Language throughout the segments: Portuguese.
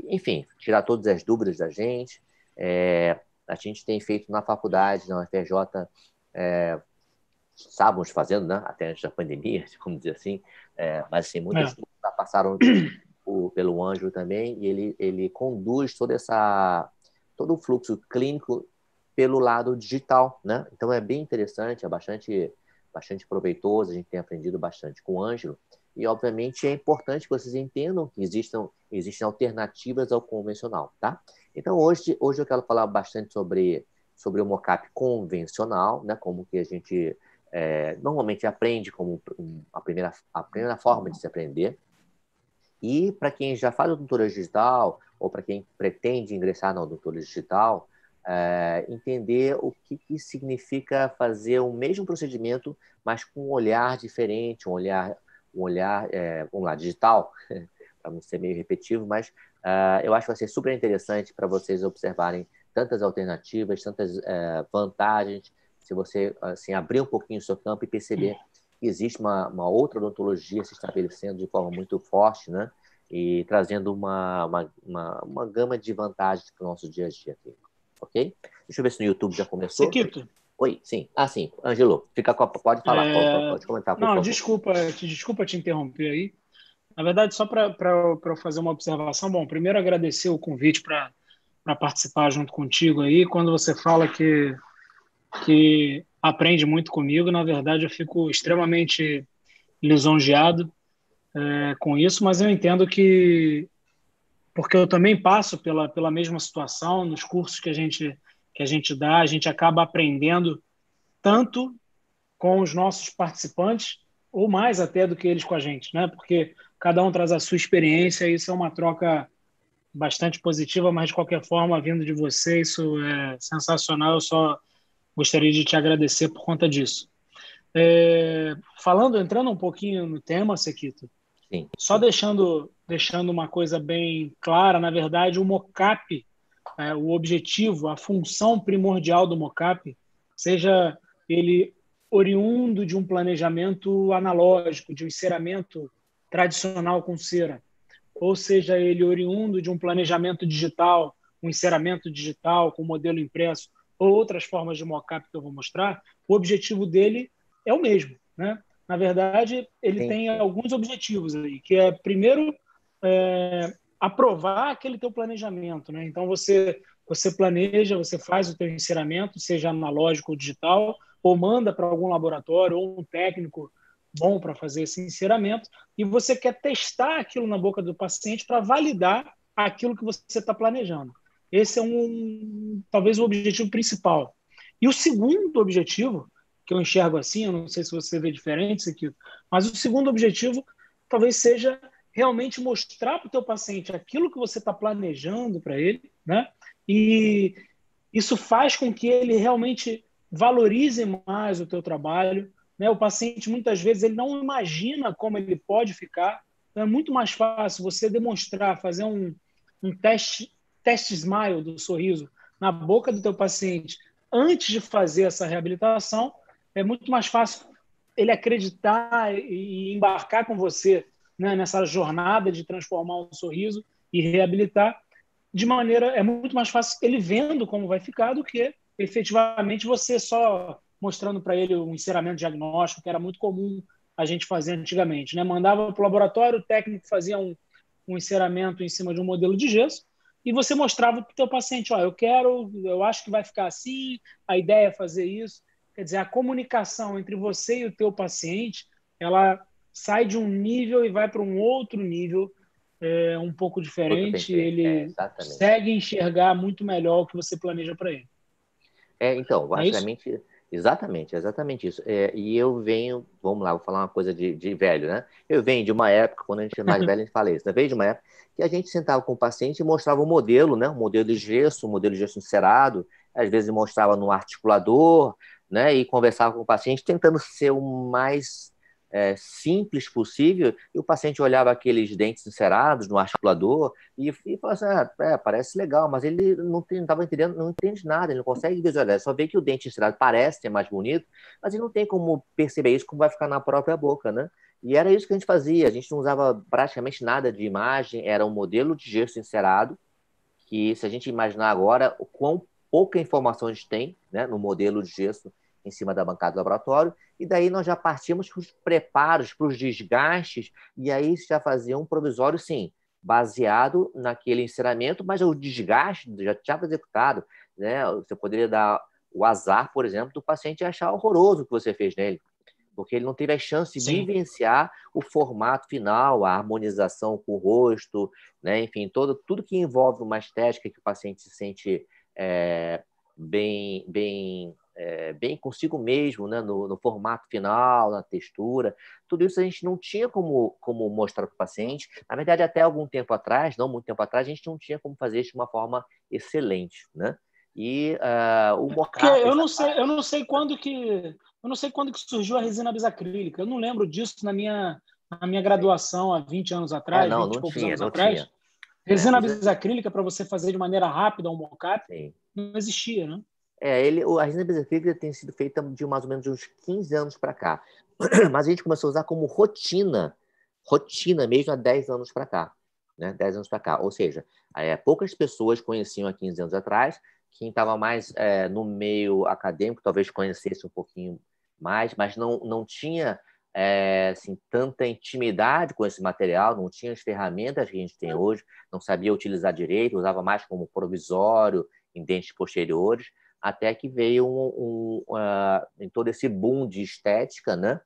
Enfim, tirar todas as dúvidas da gente. A gente tem feito na faculdade, na UFRJ, estávamos fazendo, né, até antes da pandemia, vamos dizer assim, mas assim, muitas É. turmas já passaram pelo Ângelo também, e ele conduz todo o fluxo clínico pelo lado digital, né? Então é bem interessante, é bastante proveitoso, a gente tem aprendido bastante com o Ângelo, e obviamente é importante que vocês entendam que existem alternativas ao convencional, tá? Então hoje eu quero falar bastante sobre o mocap convencional, né? Como que a gente normalmente aprende como a primeira forma de se aprender. E para quem já faz odontologia digital, ou para quem pretende ingressar na odontologia digital, entender o que significa fazer o mesmo procedimento, mas com um olhar diferente, vamos lá, digital, para não ser meio repetitivo, mas eu acho que vai ser super interessante para vocês observarem tantas alternativas, tantas vantagens, se você assim, abrir um pouquinho o seu campo e perceber que existe uma outra odontologia se estabelecendo de forma muito forte, né? E trazendo uma gama de vantagens para o nosso dia a dia aqui, ok? Deixa eu ver se no YouTube já começou. Sequito, Oi, sim. Ah, sim. Ângelo, pode falar, pode comentar, por não, favor. desculpa te interromper aí. Na verdade, só para eu fazer uma observação, bom, primeiro agradecer o convite para participar junto contigo aí. Quando você fala que aprende muito comigo, na verdade eu fico extremamente lisonjeado com isso, mas eu entendo porque eu também passo pela mesma situação, nos cursos que a gente dá, a gente acaba aprendendo tanto com os nossos participantes, ou mais até do que eles com a gente, né? Porque cada um traz a sua experiência e isso é uma troca bastante positiva, mas de qualquer forma, vindo de você, isso é sensacional. Eu só gostaria de te agradecer por conta disso. Entrando um pouquinho no tema, Sequito, Sim, só sim. deixando uma coisa bem clara, na verdade, o mocap, o objetivo, a função primordial do mocap, seja ele oriundo de um planejamento analógico, de um enceramento tradicional com cera, ou seja ele oriundo de um planejamento digital, um enceramento digital com modelo impresso, ou outras formas de mockup que eu vou mostrar, o objetivo dele é o mesmo, né? Na verdade, ele Sim, tem sim. alguns objetivos aí, que é, primeiro, aprovar aquele teu planejamento, né? Então, você planeja, você faz o teu enceramento, seja analógico ou digital, ou manda para algum laboratório ou um técnico bom para fazer esse enceramento, e você quer testar aquilo na boca do paciente para validar aquilo que você está planejando. Esse é talvez o objetivo principal. E o segundo objetivo, que eu enxergo assim, eu não sei se você vê diferente isso aqui, mas o segundo objetivo talvez seja realmente mostrar para o teu paciente aquilo que você está planejando para ele, né? E isso faz com que ele realmente valorize mais o teu trabalho, né? O paciente, muitas vezes, ele não imagina como ele pode ficar. Então, é muito mais fácil você demonstrar, fazer um teste smile do sorriso na boca do teu paciente antes de fazer essa reabilitação. É muito mais fácil ele acreditar e embarcar com você, né, nessa jornada de transformar um sorriso e reabilitar é muito mais fácil ele vendo como vai ficar do que efetivamente você só mostrando para ele um enceramento diagnóstico, que era muito comum a gente fazer antigamente, né? Mandava para o laboratório, o técnico fazia um enceramento em cima de um modelo de gesso e você mostrava para o teu paciente, ó, eu acho que vai ficar assim, a ideia é fazer isso. Quer dizer, a comunicação entre você e o teu paciente, ela sai de um nível e vai para um outro nível um pouco Outro bem diferente, diferente. ele Exatamente. consegue enxergar muito melhor o que você planeja para ele. Então, Não é isso? basicamente, exatamente isso. E eu venho, vamos lá, vou falar uma coisa de velho, né? Eu venho de uma época, quando a gente é mais velho, a gente fala isso, né? Veio de uma época que a gente sentava com o paciente e mostrava o modelo, né? Um modelo de gesso encerado, às vezes mostrava no articulador, né? E conversava com o paciente, tentando ser o mais simples possível, e o paciente olhava aqueles dentes encerados no articulador e falava assim, parece legal, mas ele não estava entendendo, não entende nada, ele não consegue visualizar, só vê que o dente encerado parece ser mais bonito, mas ele não tem como perceber isso como vai ficar na própria boca, né? E era isso que a gente fazia. A gente não usava praticamente nada de imagem, era um modelo de gesso encerado, que se a gente imaginar agora o quão pouca informação a gente tem, né, no modelo de gesso em cima da bancada do laboratório, e daí nós já partimos para os preparos, para os desgastes, e aí já fazia um provisório, sim, baseado naquele enceramento, mas o desgaste já estava executado, né? Você poderia dar o azar, por exemplo, do paciente achar horroroso o que você fez nele, porque ele não teve a chance de Sim. vivenciar o formato final, a harmonização com o rosto, né? Enfim, tudo que envolve uma estética que o paciente se sente bem consigo mesmo, né? No formato final, na textura. Tudo isso a gente não tinha como mostrar para o paciente. Na verdade, até algum tempo atrás, não muito tempo atrás, a gente não tinha como fazer isso de uma forma excelente, né? E o Porque mocap eu não sei quando que surgiu a resina bisacrílica. Eu não lembro disso na minha graduação há 20 anos atrás, não, 20 e não poucos tinha, anos não atrás. tinha. Né? Resina bisacrílica para você fazer de maneira rápida um mocap Sim. não existia, né? A resina bisacrílica tem sido feita de mais ou menos uns 15 anos para cá. Mas a gente começou a usar como rotina mesmo há 10 anos para cá. Né? 10 anos para cá. Ou seja, poucas pessoas conheciam há 15 anos atrás. Quem estava mais no meio acadêmico talvez conhecesse um pouquinho mais, mas não tinha assim, tanta intimidade com esse material, não tinha as ferramentas que a gente tem hoje, não sabia utilizar direito, usava mais como provisório em dentes posteriores, até que veio em todo esse boom de estética, né?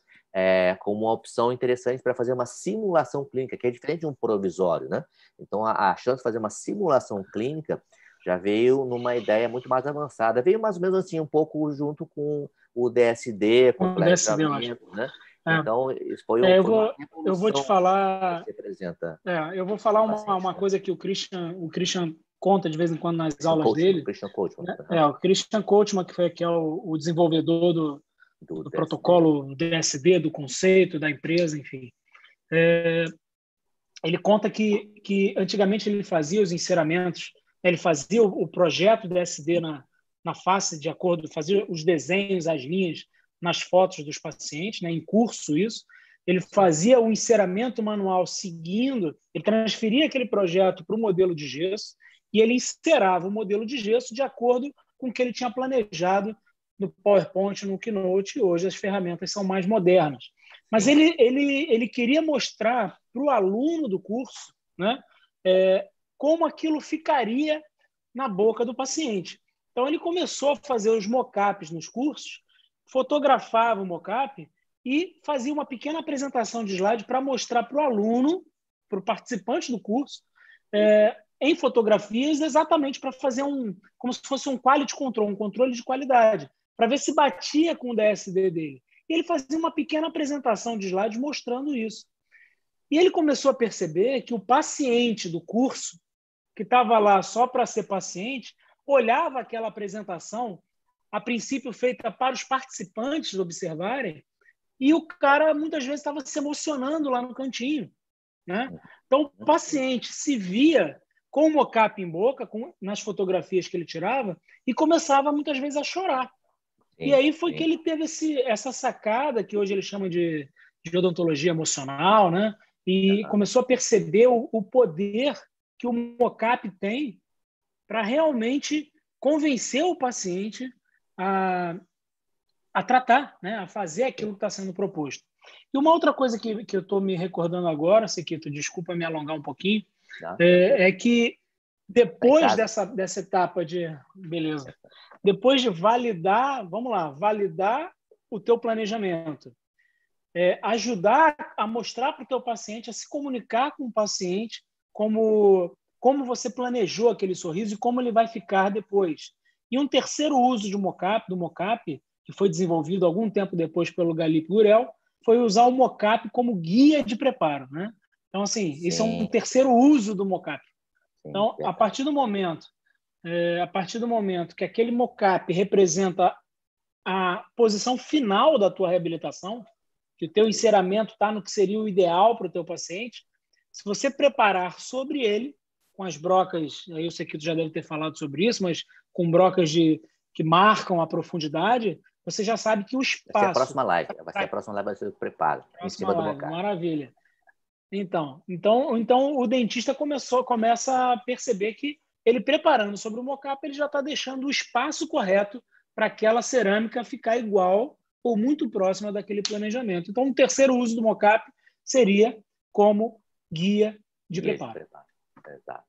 Como uma opção interessante para fazer uma simulação clínica, que é diferente de um provisório, né? Então, a chance de fazer uma simulação clínica já veio numa ideia muito mais avançada. Veio mais ou menos assim, um pouco junto com o DSD, com o O DSD, eu acho. planejamento, né? É. Então, isso foi Eu uma vou te revolução falar. que representa Eu vou falar o paciente, uma né? coisa que o Christian conta de vez em quando nas aulas Christian dele. Coachman. Né? O Christian Coachman, que é o desenvolvedor Do do DSD. protocolo DSD, do conceito da empresa, enfim. Ele conta que antigamente ele fazia os enceramentos, ele fazia o projeto DSD na face, de acordo, fazia os desenhos, as linhas nas fotos dos pacientes, né, em curso isso. Ele fazia o enceramento manual seguindo, ele transferia aquele projeto para o modelo de gesso e ele encerava o modelo de gesso de acordo com o que ele tinha planejado no PowerPoint, no Keynote, e hoje as ferramentas são mais modernas. Mas ele queria mostrar para o aluno do curso, né, como aquilo ficaria na boca do paciente. Então, ele começou a fazer os mockups nos cursos, fotografava o mockup e fazia uma pequena apresentação de slide para mostrar para o aluno, para o participante do curso, em fotografias, exatamente para fazer como se fosse um quality control, um controle de qualidade, para ver se batia com o DSD dele. E ele fazia uma pequena apresentação de slide mostrando isso. E ele começou a perceber que o paciente do curso, que estava lá só para ser paciente, olhava aquela apresentação, a princípio feita para os participantes observarem, e o cara muitas vezes estava se emocionando lá no cantinho. Né? Então, o paciente se via com o mocap em boca, nas fotografias que ele tirava, e começava muitas vezes a chorar. E aí foi que ele teve essa sacada, que hoje ele chama de odontologia emocional, né? E começou a perceber o poder que o mocap tem para realmente convencer o paciente a tratar, né? A fazer aquilo que está sendo proposto. E uma outra coisa que eu estou me recordando agora, Sequito, desculpa me alongar um pouquinho, é que depois dessa etapa de... Beleza. Depois de validar, vamos lá, validar o teu planejamento, ajudar a mostrar para o teu paciente, a se comunicar com o paciente como você planejou aquele sorriso e como ele vai ficar depois. E um terceiro uso do mocap, que foi desenvolvido algum tempo depois pelo Galip Gurel, foi usar o mocap como guia de preparo, né? Então, assim, esse é um terceiro uso do mocap. Então, a partir do momento que aquele mocap representa a posição final da tua reabilitação, que o teu enceramento está no que seria o ideal para o teu paciente, se você preparar sobre ele, com as brocas, eu sei que tu já deve ter falado sobre isso, mas com brocas que marcam a profundidade, você já sabe que o Vai ser a espaço... próxima live. Vai ser a próxima live, vai ser o preparo. Em Próxima cima do live, mocap. maravilha. Então o dentista começa a perceber que ele preparando sobre o mocap, ele já está deixando o espaço correto para aquela cerâmica ficar igual ou muito próxima daquele planejamento. Então, o terceiro uso do mocap seria como guia de Guia de preparo. preparo. Exato.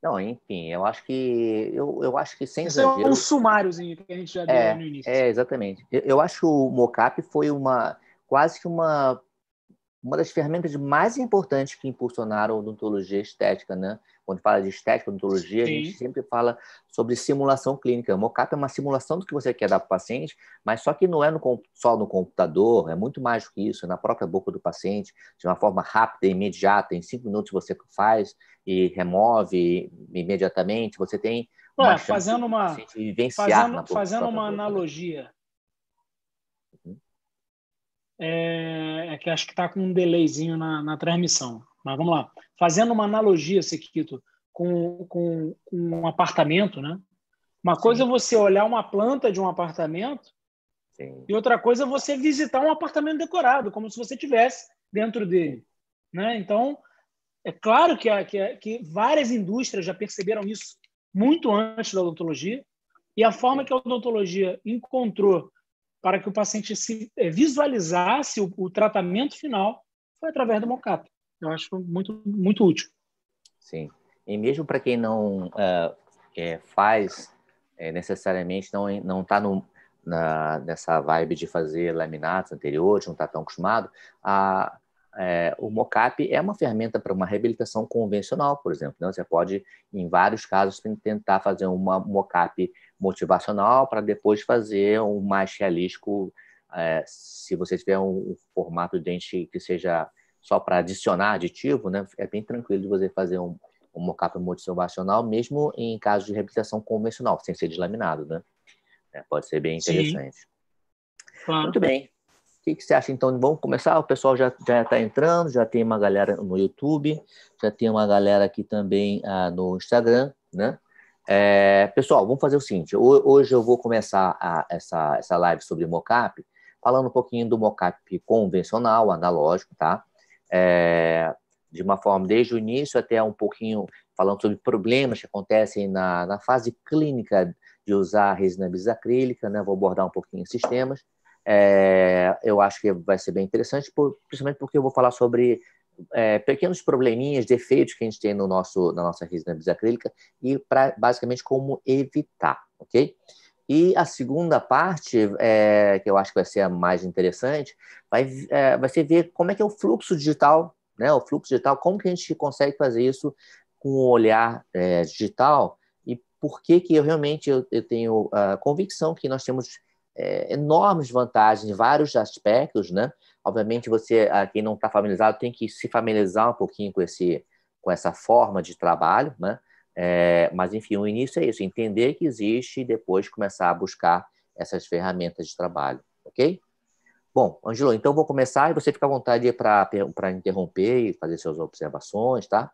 Não, enfim, eu acho que sem Esse é um exagero. sumáriozinho que a gente já deu aí no início. Exatamente. Eu acho que o mocap foi quase que uma das ferramentas mais importantes que impulsionaram a odontologia estética, né? Quando fala de estética, odontologia, a gente Sim. sempre fala sobre simulação clínica. O mocap é uma simulação do que você quer dar para o paciente, mas só que não é só no computador, é muito mais do que isso, é na própria boca do paciente, de uma forma rápida e imediata. Em 5 minutos você faz e remove imediatamente. Você tem uma chance Fazendo do uma, paciente vivenciar fazendo, na fazendo própria uma boca, né? analogia, Uhum. é que acho que está com um delayzinho na transmissão. Mas vamos lá. Fazendo uma analogia, Sequito, com um apartamento, né? Uma coisa é Sim, você olhar uma planta de um apartamento sim, e outra coisa é você visitar um apartamento decorado, como se você estivesse dentro sim, dele, né? Então, é claro que várias indústrias já perceberam isso muito antes da odontologia, e a forma sim. que a odontologia encontrou para que o paciente visualizasse o tratamento final foi através do mockup. Eu acho muito, muito útil. Sim. E mesmo para quem não faz necessariamente, não está nessa vibe de fazer laminatos anteriores, não está tão acostumado, o mocap é uma ferramenta para uma reabilitação convencional, por exemplo. Né? Você pode, em vários casos, tentar fazer uma mocap motivacional para depois fazer um mais realístico, se você tiver um formato de dente que seja só para adicionar aditivo, né? É bem tranquilo de você fazer um mockup motivacional, mesmo em caso de reabilitação convencional, sem ser deslaminado, né? Pode ser bem Sim, interessante. Muito claro. bem. O que você acha, então? Vamos começar? O pessoal já está entrando, já tem uma galera no YouTube, já tem uma galera aqui também no Instagram, né? Pessoal, vamos fazer o seguinte. Hoje eu vou começar essa live sobre mockup, falando um pouquinho do mockup convencional, analógico, tá? De uma forma, desde o início até um pouquinho falando sobre problemas que acontecem na fase clínica de usar a resina bisacrílica, né? Vou abordar um pouquinho esses temas. Eu acho que vai ser bem interessante, principalmente porque eu vou falar sobre pequenos probleminhas, defeitos que a gente tem na nossa resina bisacrílica e basicamente como evitar, ok? E a segunda parte, que eu acho que vai ser a mais interessante, vai ser ver como é que é o fluxo digital, né? O fluxo digital, como que a gente consegue fazer isso com o olhar digital e por que que eu tenho a convicção que nós temos enormes vantagens em vários aspectos, né? Obviamente, quem não está familiarizado, tem que se familiarizar um pouquinho com essa forma de trabalho, né? Mas, enfim, o início é isso, entender que existe e depois começar a buscar essas ferramentas de trabalho, ok? Bom, Ângelo, então eu vou começar e você fica à vontade para interromper e fazer suas observações, tá?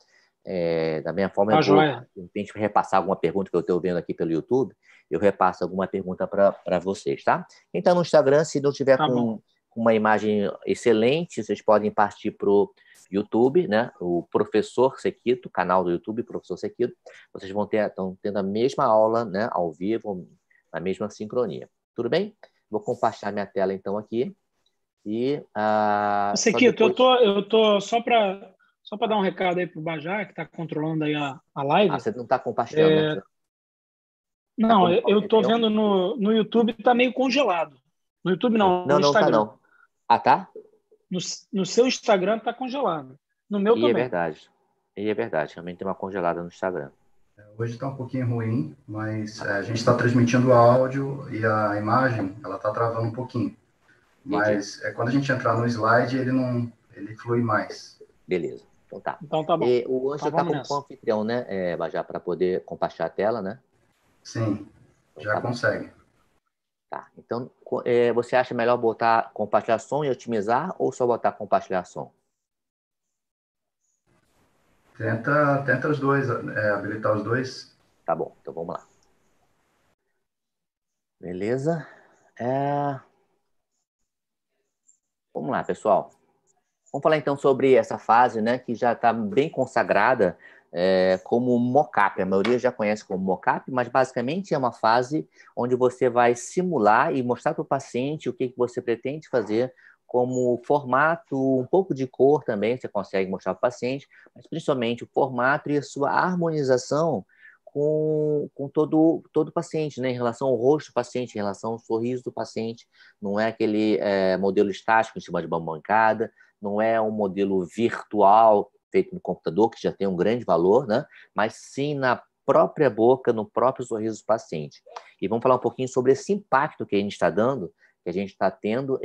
Da minha forma, eu Tá vou, joia. de repente, repassar alguma pergunta que eu estou vendo aqui pelo YouTube, eu repasso alguma pergunta para vocês, tá? Quem está no Instagram, se não tiver Tá bom. com uma imagem excelente, vocês podem partir para o YouTube, né? O Professor Sequito, canal do YouTube, Professor Sequito. Vocês estão tendo a mesma aula, né? Ao vivo, na mesma sincronia. Tudo bem? Vou compartilhar minha tela, então, aqui. E só Sequito, depois... eu tô só para dar um recado aí pro Bajá, que está controlando aí a live. Você não está compartilhando, né? Você está Não, como eu tô anfitrião? vendo no YouTube, tá meio congelado. No YouTube não, Não, no não tá Instagram. não. Ah, tá? No seu Instagram tá congelado. No meu E é também. verdade. E é verdade. Realmente tem uma congelada no Instagram. Hoje está um pouquinho ruim, mas a gente está transmitindo o áudio e a imagem, ela está travando um pouquinho. Entendi. Mas quando a gente entrar no slide, ele flui mais. Beleza. Então tá. Então tá bom. E o Então Ângelo tá vamos como nessa. anfitrião, né, Bajá, para poder compartilhar a tela, né? Sim, Então já tá bom. consegue. Tá. Então, você acha melhor botar compartilhar som e otimizar ou só botar compartilhar som? Tenta os dois, habilitar os dois. Tá bom. Então vamos lá. Beleza? Vamos lá, pessoal. Vamos falar então sobre essa fase, né, que já está bem consagrada como mockup. A maioria já conhece como mockup, mas basicamente é uma fase onde você vai simular e mostrar para o paciente o que você pretende fazer como formato, um pouco de cor também, você consegue mostrar para o paciente, mas principalmente o formato e a sua harmonização com todo o paciente, né? Em relação ao rosto do paciente, em relação ao sorriso do paciente. Não é aquele modelo estático em cima de uma bancada, não é um modelo virtual feito no computador, que já tem um grande valor, né? Mas sim na própria boca, no próprio sorriso do paciente. E vamos falar um pouquinho sobre esse impacto que a gente está dando, que a gente está tendo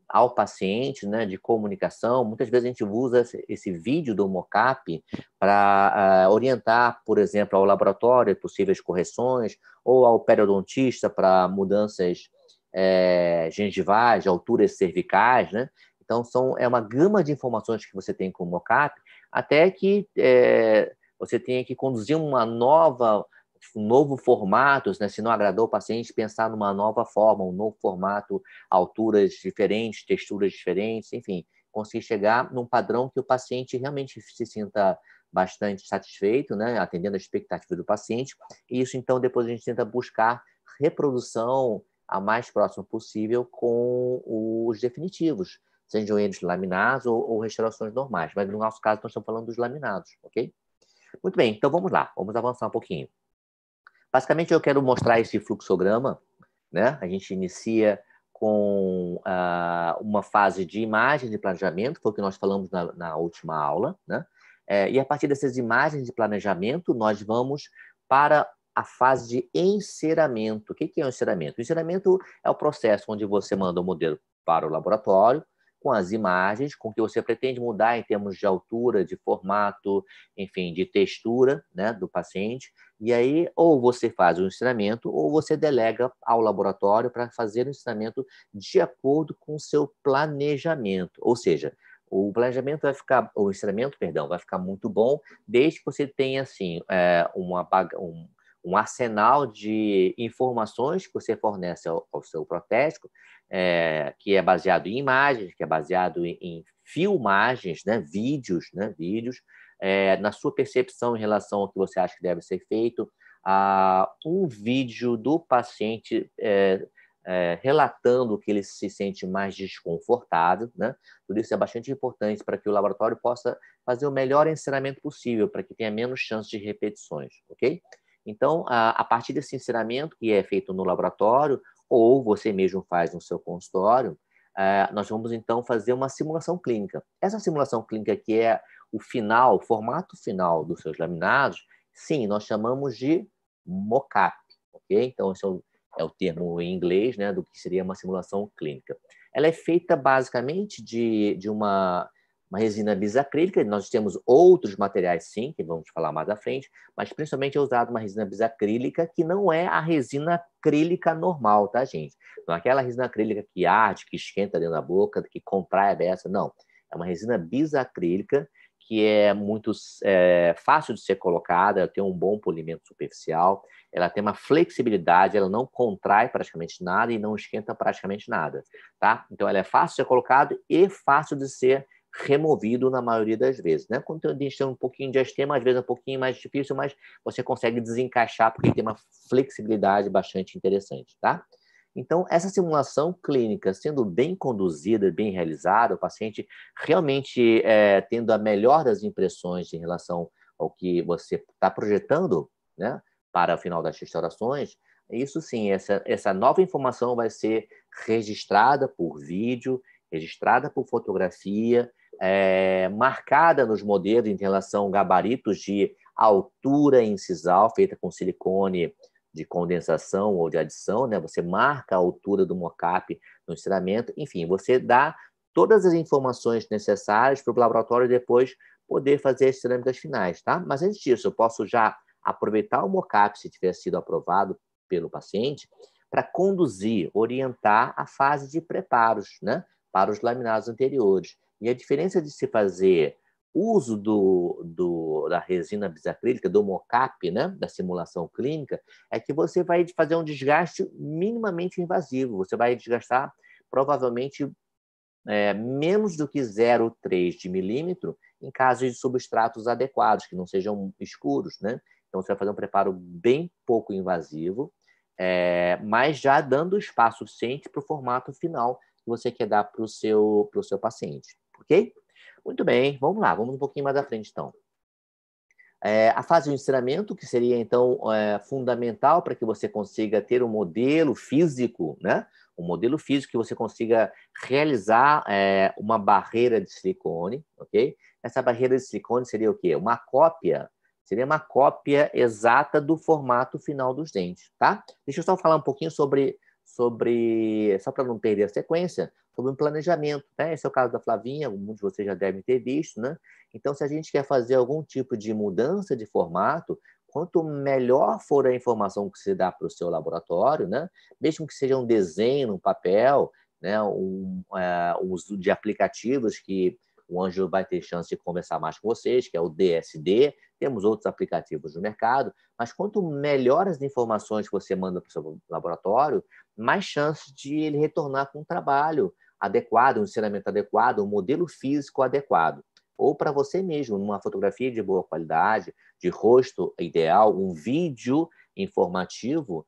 ao paciente, né, de comunicação. Muitas vezes a gente usa esse vídeo do mockup para orientar, por exemplo, ao laboratório possíveis correções, ou ao periodontista para mudanças gengivais, de alturas cervicais, né? Então, é uma gama de informações que você tem com o mockup, até que você tenha que conduzir um novo formato, né? Se não agradou o paciente, pensar numa nova forma, um novo formato, alturas diferentes, texturas diferentes, enfim, conseguir chegar num padrão que o paciente realmente se sinta bastante satisfeito, né? Atendendo a expectativa do paciente. E isso, então, depois a gente tenta buscar reprodução a mais próxima possível com os definitivos, sejam eles laminados ou restaurações normais. Mas no nosso caso, nós estamos falando dos laminados, ok? Muito bem, então vamos lá, vamos avançar um pouquinho. Basicamente, eu quero mostrar esse fluxograma, né? A gente inicia com uma fase de imagem de planejamento, foi o que nós falamos na última aula, né? E a partir dessas imagens de planejamento, nós vamos para a fase de enceramento. O que é o enceramento? O enceramento é o processo onde você manda o modelo para o laboratório, com as imagens, com o que você pretende mudar em termos de altura, de formato, enfim, de textura, né, do paciente. E aí, ou você faz o ensinamento, ou você delega ao laboratório para fazer o ensinamento de acordo com o seu planejamento. Ou seja, o planejamento vai ficar, o ensinamento, perdão, vai ficar muito bom, desde que você tenha, assim, um arsenal de informações que você fornece ao seu protético, que é baseado em imagens, que é baseado em filmagens, né, vídeos, na sua percepção em relação ao que você acha que deve ser feito, um vídeo do paciente relatando que ele se sente mais desconfortável, né? Tudo isso é bastante importante para que o laboratório possa fazer o melhor ensinamento possível, para que tenha menos chance de repetições, ok? Então, a partir desse ensinamento que é feito no laboratório, ou você mesmo faz no seu consultório, nós vamos, então, fazer uma simulação clínica. Essa simulação clínica, que é o formato final dos seus laminados, sim, nós chamamos de mockup, ok? Então, esse é o termo em inglês, né, do que seria uma simulação clínica. Ela é feita, basicamente, de uma resina bisacrílica. Nós temos outros materiais, sim, que vamos falar mais à frente, mas principalmente é usada uma resina bisacrílica, que não é a resina acrílica normal, tá, gente? Não é aquela resina acrílica que arde, que esquenta dentro da boca, que contrai a beça, não. É uma resina bisacrílica, que é muito fácil de ser colocada, ela tem um bom polimento superficial, ela tem uma flexibilidade, ela não contrai praticamente nada e não esquenta praticamente nada, tá? Então, ela é fácil de ser colocada e fácil de ser removido na maioria das vezes, né? Quando a gente tem um pouquinho de astema, às vezes é um pouquinho mais difícil, mas você consegue desencaixar porque tem uma flexibilidade bastante interessante, tá? Então, essa simulação clínica sendo bem conduzida, bem realizada, o paciente realmente tendo a melhor das impressões em relação ao que você está projetando, né, para o final das restaurações, isso sim, essa nova informação vai ser registrada por vídeo, registrada por fotografia, marcada nos modelos em relação a gabaritos de altura incisal, feita com silicone de condensação ou de adição, né? Você marca a altura do mockup no ensinamento, enfim, você dá todas as informações necessárias para o laboratório depois poder fazer as cerâmicas finais, tá? Mas antes disso, eu posso já aproveitar o mockup, se tiver sido aprovado pelo paciente, para conduzir, orientar a fase de preparos, né, para os laminados anteriores. E a diferença de se fazer uso da resina bisacrílica, do mocap, né, da simulação clínica, é que você vai fazer um desgaste minimamente invasivo. Você vai desgastar provavelmente menos do que 0,3 de milímetro em casos de substratos adequados, que não sejam escuros, né? Então, você vai fazer um preparo bem pouco invasivo, mas já dando espaço suficiente para o formato final que você quer dar para o seu paciente, ok? Muito bem, vamos lá, vamos um pouquinho mais à frente, então. A fase de ensinamento, que seria, então, fundamental para que você consiga ter um modelo físico, né? Um modelo físico que você consiga realizar uma barreira de silicone, ok? Essa barreira de silicone seria o quê? Seria uma cópia exata do formato final dos dentes, tá? Deixa eu só falar um pouquinho sobre só para não perder a sequência, sobre o planejamento, né? Esse é o caso da Flavinha, muitos de vocês já devem ter visto, né? Então, se a gente quer fazer algum tipo de mudança de formato, quanto melhor for a informação que se dá para o seu laboratório, né? Mesmo que seja um desenho no papel, né? O uso de aplicativos que o Ângelo vai ter chance de conversar mais com vocês, que é o DSD, temos outros aplicativos no mercado, mas quanto melhor as informações que você manda para o seu laboratório, mais chance de ele retornar com um trabalho adequado, um ensinamento adequado, um modelo físico adequado. Ou para você mesmo, numa fotografia de boa qualidade, de rosto ideal, um vídeo informativo,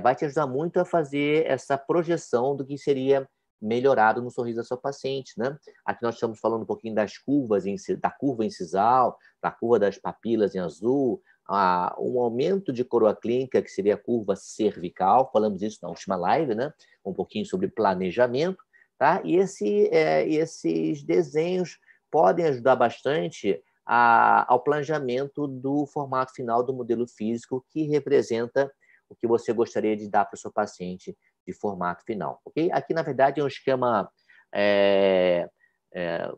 vai te ajudar muito a fazer essa projeção do que seria melhorado no sorriso da sua paciente, né? Aqui nós estamos falando um pouquinho das curvas, da curva incisal, da curva das papilas em azul, um aumento de coroa clínica, que seria a curva cervical, falamos isso na última live, né? Um pouquinho sobre planejamento, tá? E esses desenhos podem ajudar bastante ao planejamento do formato final do modelo físico, que representa o que você gostaria de dar para o seu paciente de formato final, ok? Aqui, na verdade, é um esquema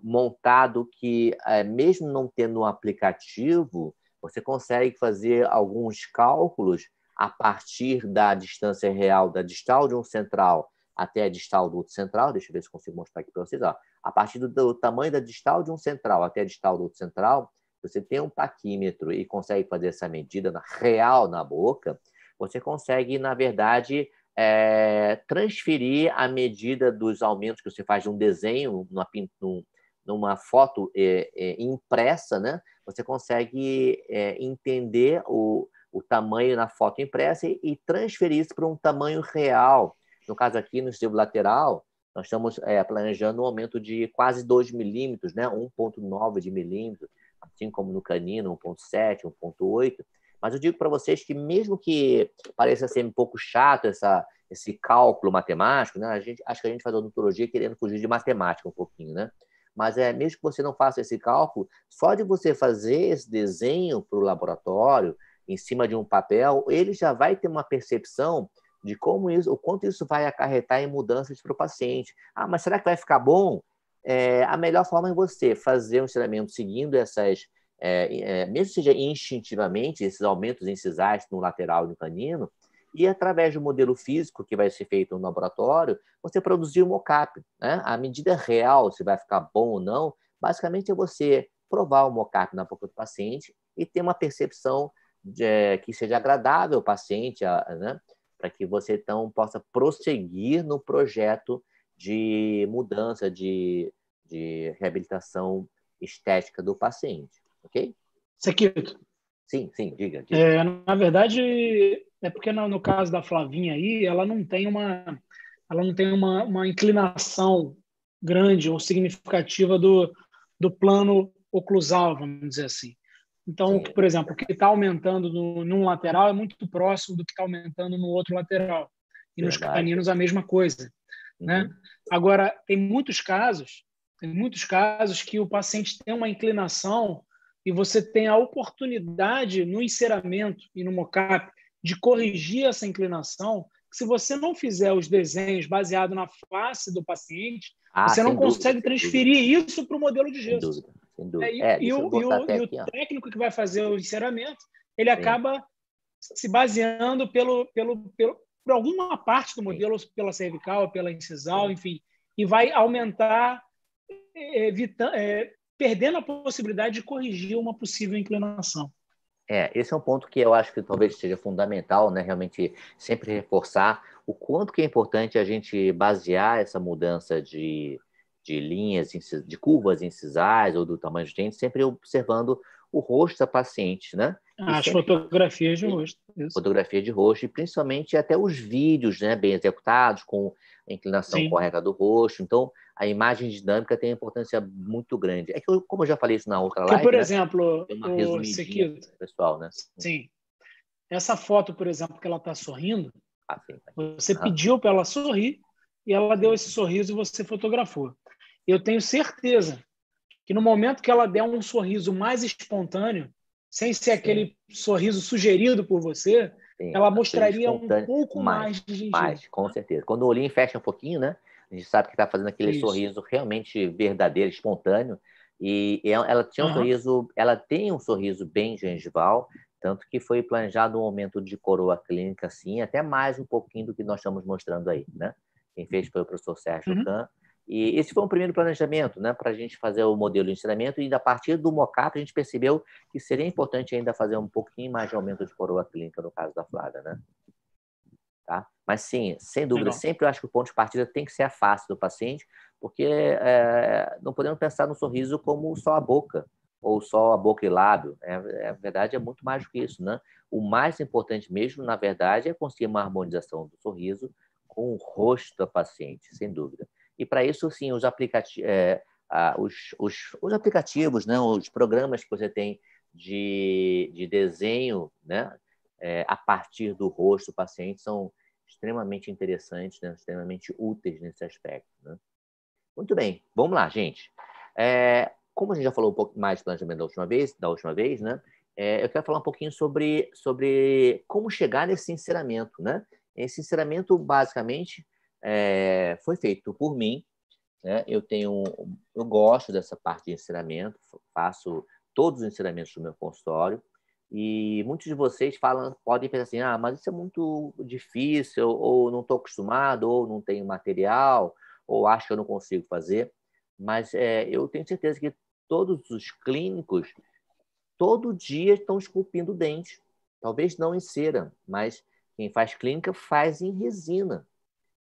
montado que, mesmo não tendo um aplicativo, você consegue fazer alguns cálculos a partir da distância real da distal de um central até a distal do outro central. Deixa eu ver se consigo mostrar aqui para vocês. Ó. A partir do tamanho da distal de um central até a distal do outro central, você tem um taquímetro e consegue fazer essa medida real na boca, você consegue, na verdade, transferir a medida dos aumentos que você faz de um desenho, numa foto impressa, né? Você consegue entender o tamanho na foto impressa e transferir isso para um tamanho real. No caso aqui, no estribo lateral, nós estamos planejando um aumento de quase 2 milímetros, né? 1,9 de milímetro, assim como no canino, 1,7, 1,8. Mas eu digo para vocês que, mesmo que pareça ser um pouco chato esse cálculo matemático, né? Acho que a gente faz odontologia querendo fugir de matemática um pouquinho, né? Mas mesmo que você não faça esse cálculo, só de você fazer esse desenho para o laboratório, em cima de um papel, ele já vai ter uma percepção de o quanto isso vai acarretar em mudanças para o paciente. Ah, mas será que vai ficar bom? A melhor forma é você fazer um ensinamento seguindo essas, mesmo que seja instintivamente, esses aumentos incisais no lateral e no canino, e através do modelo físico que vai ser feito no laboratório, você produzir o mocap, né? A medida real, se vai ficar bom ou não, basicamente é você provar o mocap na boca do paciente e ter uma percepção que seja agradável ao paciente, né? Para que você, então, possa prosseguir no projeto de mudança, de reabilitação estética do paciente, ok? Sequito. Sim, diga. Na verdade, é porque no caso da Flavinha aí, ela não tem uma inclinação grande ou significativa do plano oclusal, vamos dizer assim. Então, por exemplo, o que está aumentando num lateral é muito próximo do que está aumentando no outro lateral. E nos caninos a mesma coisa. Né? Agora, tem muitos casos que o paciente tem uma inclinação e você tem a oportunidade no enceramento e no mocap de corrigir essa inclinação. Se você não fizer os desenhos baseados na face do paciente, você não consegue transferir isso para o modelo de gesso. Sem dúvida. E o técnico que vai fazer o enceramento, ele acaba se baseando por alguma parte do modelo, pela cervical, pela incisal, enfim, e vai aumentar, perdendo a possibilidade de corrigir uma possível inclinação. Esse é um ponto que eu acho que talvez seja fundamental, né? Realmente sempre reforçar o quanto que é importante a gente basear essa mudança de linhas, de curvas incisais ou do tamanho do dente, sempre observando o rosto da paciente, né? As fotografias de rosto. Isso. Fotografia de rosto e principalmente até os vídeos, né, bem executados, com a inclinação Sim. correta do rosto. Então, a imagem dinâmica tem uma importância muito grande. É que, como eu já falei isso na outra live, por né, exemplo, tem uma resumidinha pessoal, né? Sim. Essa foto, por exemplo, que ela está sorrindo, sim. Você pediu para ela sorrir e ela deu esse sorriso e você fotografou. Eu tenho certeza que no momento que ela der um sorriso mais espontâneo, sem ser aquele sorriso sugerido por você, ela mostraria um pouco mais de gengiva. Mais, com certeza. Quando o olhinho fecha um pouquinho, né? A gente sabe que está fazendo aquele sorriso realmente verdadeiro, espontâneo. E ela tinha um sorriso, ela tem um sorriso bem gengival, tanto que foi planejado um aumento de coroa clínica, assim, até mais um pouquinho do que nós estamos mostrando aí, né? Quem fez foi o professor Sérgio Kahn. E esse foi um primeiro planejamento, né, para a gente fazer o modelo de ensinamento, e a partir do mockup a gente percebeu que seria importante ainda fazer um pouquinho mais de aumento de coroa clínica no caso da Flávia, né? Tá? Mas sim, sem dúvida, sempre eu acho que o ponto de partida tem que ser a face do paciente, porque não podemos pensar no sorriso como só a boca, ou só a boca e lábio. A verdade é muito mais do que isso, né? O mais importante mesmo, na verdade, é conseguir uma harmonização do sorriso com o rosto da paciente, sem dúvida. E para isso, sim, os aplicativos, né, os programas que você tem de desenho, né, a partir do rosto do paciente são extremamente interessantes, né, extremamente úteis nesse aspecto, né? Muito bem, vamos lá, gente. Como a gente já falou um pouco mais de planejamento da última vez, né, eu quero falar um pouquinho sobre como chegar nesse enceramento, né? Esse enceramento, basicamente, foi feito por mim, né? Eu gosto dessa parte de enceramento, faço todos os enceramentos do meu consultório, e muitos de vocês podem pensar assim, mas isso é muito difícil, ou não estou acostumado, ou não tenho material, ou acho que eu não consigo fazer. Mas eu tenho certeza que todos os clínicos, todo dia, estão esculpindo dente. Talvez não em cera, mas quem faz clínica faz em resina,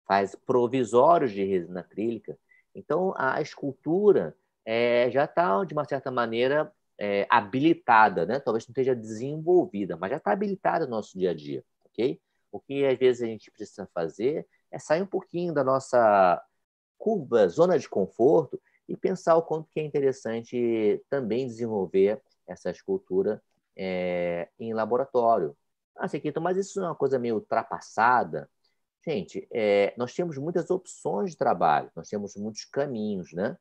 faz provisórios de resina acrílica. Então, a escultura já está, de uma certa maneira, habilitada, né? Talvez não esteja desenvolvida, mas já está habilitada no nosso dia a dia, ok? O que, às vezes, a gente precisa fazer é sair um pouquinho da nossa curva, zona de conforto, e pensar o quanto que é interessante também desenvolver essa escultura em laboratório. Sequito, mas isso é uma coisa meio ultrapassada. Gente, nós temos muitas opções de trabalho, nós temos muitos caminhos, né?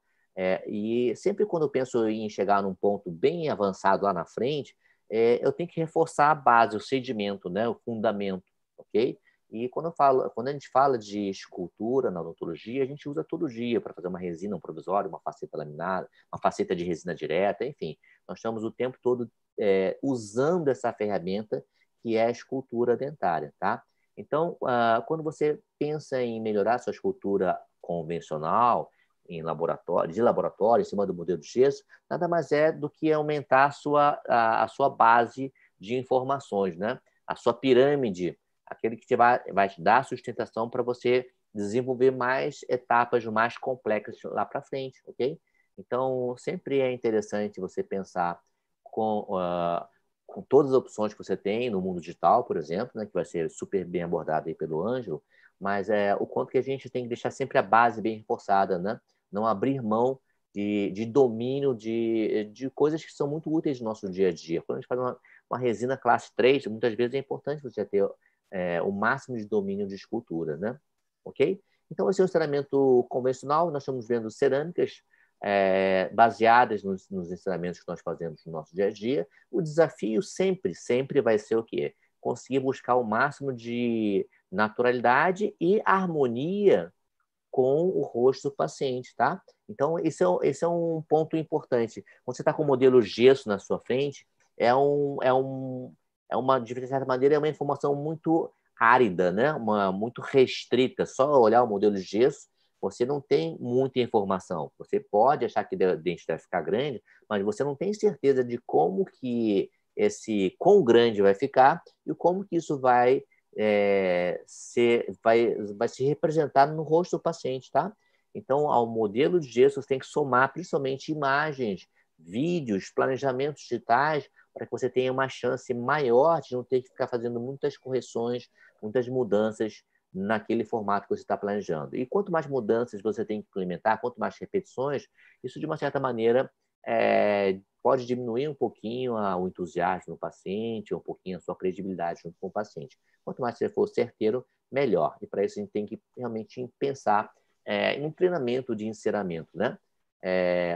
E sempre quando eu penso em chegar num ponto bem avançado lá na frente, eu tenho que reforçar a base, o sedimento, né? O fundamento, ok? E quando a gente fala de escultura na odontologia, a gente usa todo dia para fazer uma resina, um provisório, uma faceta laminada, uma faceta de resina direta, enfim. Nós estamos o tempo todo usando essa ferramenta que é a escultura dentária, tá? Então, quando você pensa em melhorar sua escultura convencional, de laboratório, em cima do modelo de gesso, nada mais é do que aumentar a sua base de informações, né? A sua pirâmide, aquele que vai te dar sustentação para você desenvolver mais etapas mais complexas lá para frente, ok? Então, sempre é interessante você pensar com todas as opções que você tem no mundo digital, por exemplo, né, que vai ser super bem abordado aí pelo Ângelo, mas o quanto que a gente tem que deixar sempre a base bem reforçada, né? Não abrir mão de domínio de coisas que são muito úteis no nosso dia a dia. Quando a gente faz uma resina classe 3, muitas vezes é importante você ter o máximo de domínio de escultura, né? Ok? Então, esse é um ensinamento convencional. Nós estamos vendo cerâmicas baseadas nos ensinamentos que nós fazemos no nosso dia a dia. O desafio sempre vai ser o quê? Conseguir buscar o máximo de naturalidade e harmonia com o rosto do paciente, tá? Então, esse é um ponto importante. Quando você está com o modelo gesso na sua frente, de certa maneira, é uma informação muito árida, né? Muito restrita. Só olhar o modelo de gesso você não tem muita informação. Você pode achar que o dente deve ficar grande, mas você não tem certeza de como que esse quão grande vai ficar e como que isso vai se representar no rosto do paciente, tá? Então, ao modelo de gesso, você tem que somar principalmente imagens, vídeos, planejamentos digitais, para que você tenha uma chance maior de não ter que ficar fazendo muitas correções, muitas mudanças naquele formato que você está planejando. E quanto mais mudanças você tem que implementar, quanto mais repetições, isso, de uma certa maneira, pode diminuir um pouquinho o entusiasmo do paciente, um pouquinho a sua credibilidade junto com o paciente. Quanto mais você for certeiro, melhor. E para isso a gente tem que realmente pensar em um treinamento de enceramento, né?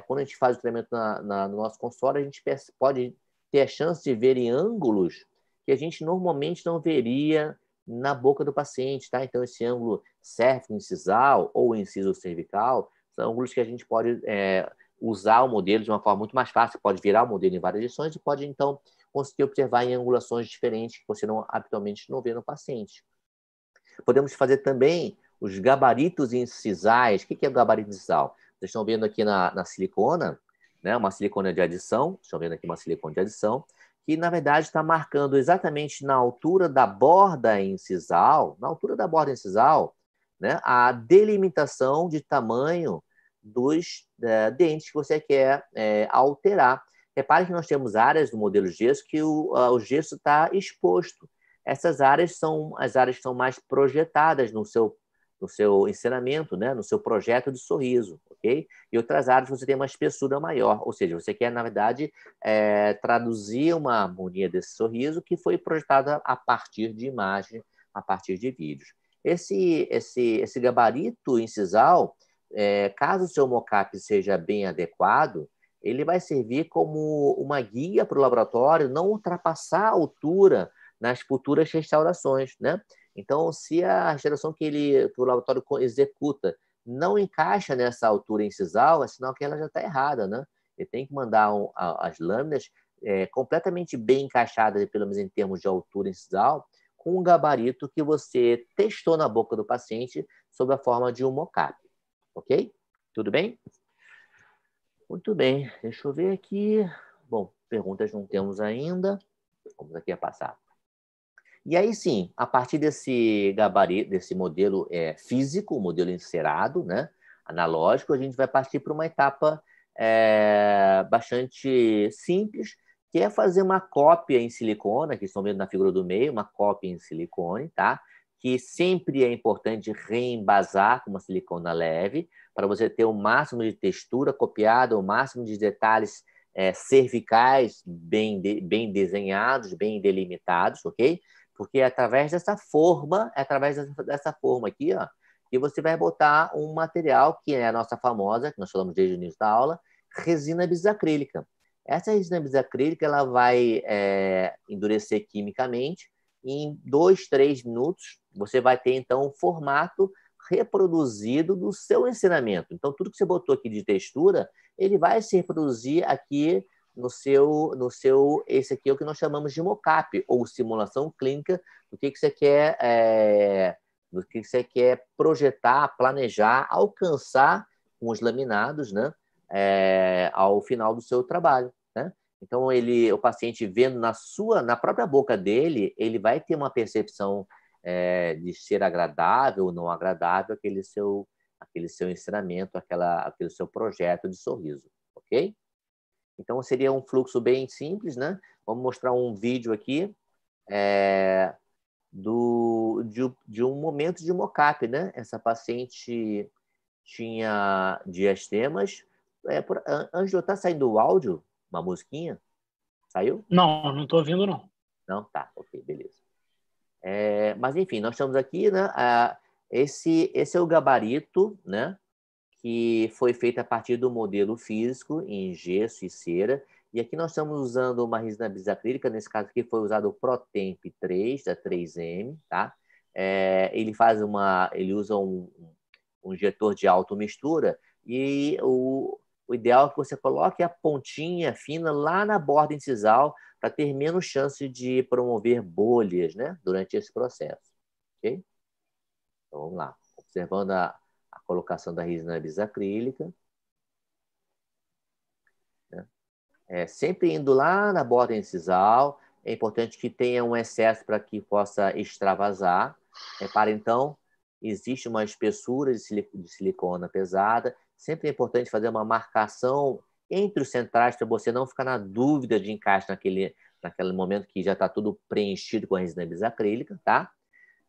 Quando a gente faz o treinamento no nosso consultório, a gente pode ter a chance de ver em ângulos que a gente normalmente não veria na boca do paciente, tá? Então, esse ângulo cérvico-incisal ou inciso-cervical são ângulos que a gente pode usar o modelo de uma forma muito mais fácil, pode virar o modelo em várias direções e pode, então, conseguir observar em angulações diferentes que você habitualmente não vê no paciente. Podemos fazer também os gabaritos incisais. O que é o gabarito incisal? Vocês estão vendo aqui na silicona, né? Uma silicona de adição. Estão vendo aqui uma silicona de adição, que, na verdade, está marcando exatamente na altura da borda incisal, né? A delimitação de tamanho dos dentes que você quer alterar. Repare que nós temos áreas do modelo gesso que o gesso está exposto. Essas áreas são as áreas que são mais projetadas no seu encenamento, né? No seu projeto de sorriso, ok? E outras áreas você tem uma espessura maior, ou seja, você quer, na verdade, traduzir uma harmonia desse sorriso que foi projetada a partir de imagem, a partir de vídeos. Esse gabarito incisal, caso o seu mocap seja bem adequado, ele vai servir como uma guia para o laboratório não ultrapassar a altura nas futuras restaurações, né? Então, se a restauração que o laboratório executa não encaixa nessa altura incisal, é sinal que ela já está errada, né? Ele tem que mandar as lâminas completamente bem encaixadas, pelo menos em termos de altura incisal, com um gabarito que você testou na boca do paciente sob a forma de um mocap. Ok? Tudo bem? Muito bem. Deixa eu ver aqui. Bom, perguntas não temos ainda. Vamos aqui a passar. E aí sim, a partir desse gabarito, desse modelo físico, modelo encerado, né, analógico, a gente vai partir para uma etapa bastante simples, que é fazer uma cópia em silicone, que estão vendo na figura do meio, uma cópia em silicone, tá? Que sempre é importante reembasar com uma silicona leve, para você ter o máximo de textura copiada, o máximo de detalhes cervicais bem desenhados, bem delimitados, ok? Porque é através dessa forma aqui, ó, que você vai botar um material que é a nossa famosa, que nós falamos desde o início da aula, resina bisacrílica. Essa resina bisacrílica ela vai endurecer quimicamente. E em 2, 3 minutos, você vai ter, então, um formato reproduzido do seu ensinamento. Então, tudo que você botou aqui de textura, ele vai se reproduzir aqui esse aqui é o que nós chamamos de mocap, ou simulação clínica do que você quer, projetar, planejar, alcançar com os laminados, né, ao final do seu trabalho, né? Então, o paciente vendo na própria boca dele, ele vai ter uma percepção de ser agradável ou não agradável aquele seu ensinamento, aquele seu projeto de sorriso, ok? Então, seria um fluxo bem simples, né? Vamos mostrar um vídeo aqui de um momento de mocap, né? Essa paciente tinha diastemas. Ângelo, tá saindo o áudio? Uma musiquinha? Saiu? Não estou ouvindo, não. Não? Tá, ok, beleza. Mas, enfim, nós estamos aqui, né? Esse é o gabarito, né? Que foi feito a partir do modelo físico em gesso e cera. E aqui nós estamos usando uma resina bisacrílica, nesse caso aqui foi usado o ProTemp 3, da 3M, tá? Ele usa um injetor de automistura e o ideal é que você coloque a pontinha fina lá na borda incisal para ter menos chance de promover bolhas, né, durante esse processo. Ok? Então, vamos lá. Observando a colocação da resina bisacrílica. Sempre indo lá na borda incisal. É importante que tenha um excesso para que possa extravasar. Repara, então, existe uma espessura de silicona pesada. Sempre é importante fazer uma marcação entre os centrais para você não ficar na dúvida de encaixe naquele momento que já está tudo preenchido com a resina bisacrílica, tá?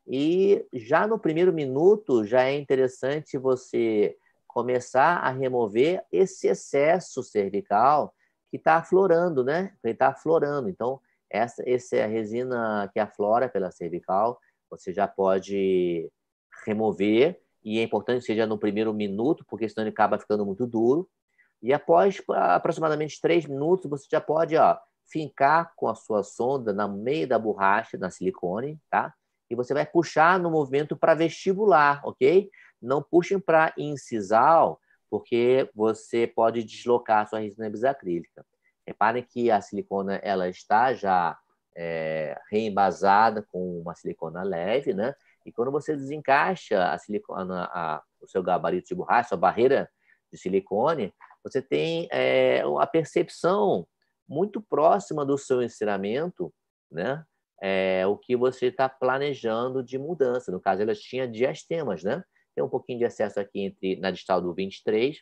E já no primeiro minuto já é interessante você começar a remover esse excesso cervical que está aflorando, né? Ele está aflorando. Então, essa é a resina que aflora pela cervical. Você já pode remover, e é importante que seja no primeiro minuto, porque senão ele acaba ficando muito duro. E após aproximadamente 3 minutos, você já pode fincar com a sua sonda no meio da borracha, na silicone, tá? E você vai puxar no movimento para vestibular, ok? Não puxem para incisal, porque você pode deslocar a sua resina bisacrílica. Reparem que a silicona ela está já reembasada com uma silicona leve, né? E quando você desencaixa a silicona, o seu gabarito de borracha, a barreira de silicone, você tem a percepção muito próxima do seu enceramento, né? O que você está planejando de mudança. No caso, ela tinha diastemas, né? Tem um pouquinho de excesso aqui na distal do 23,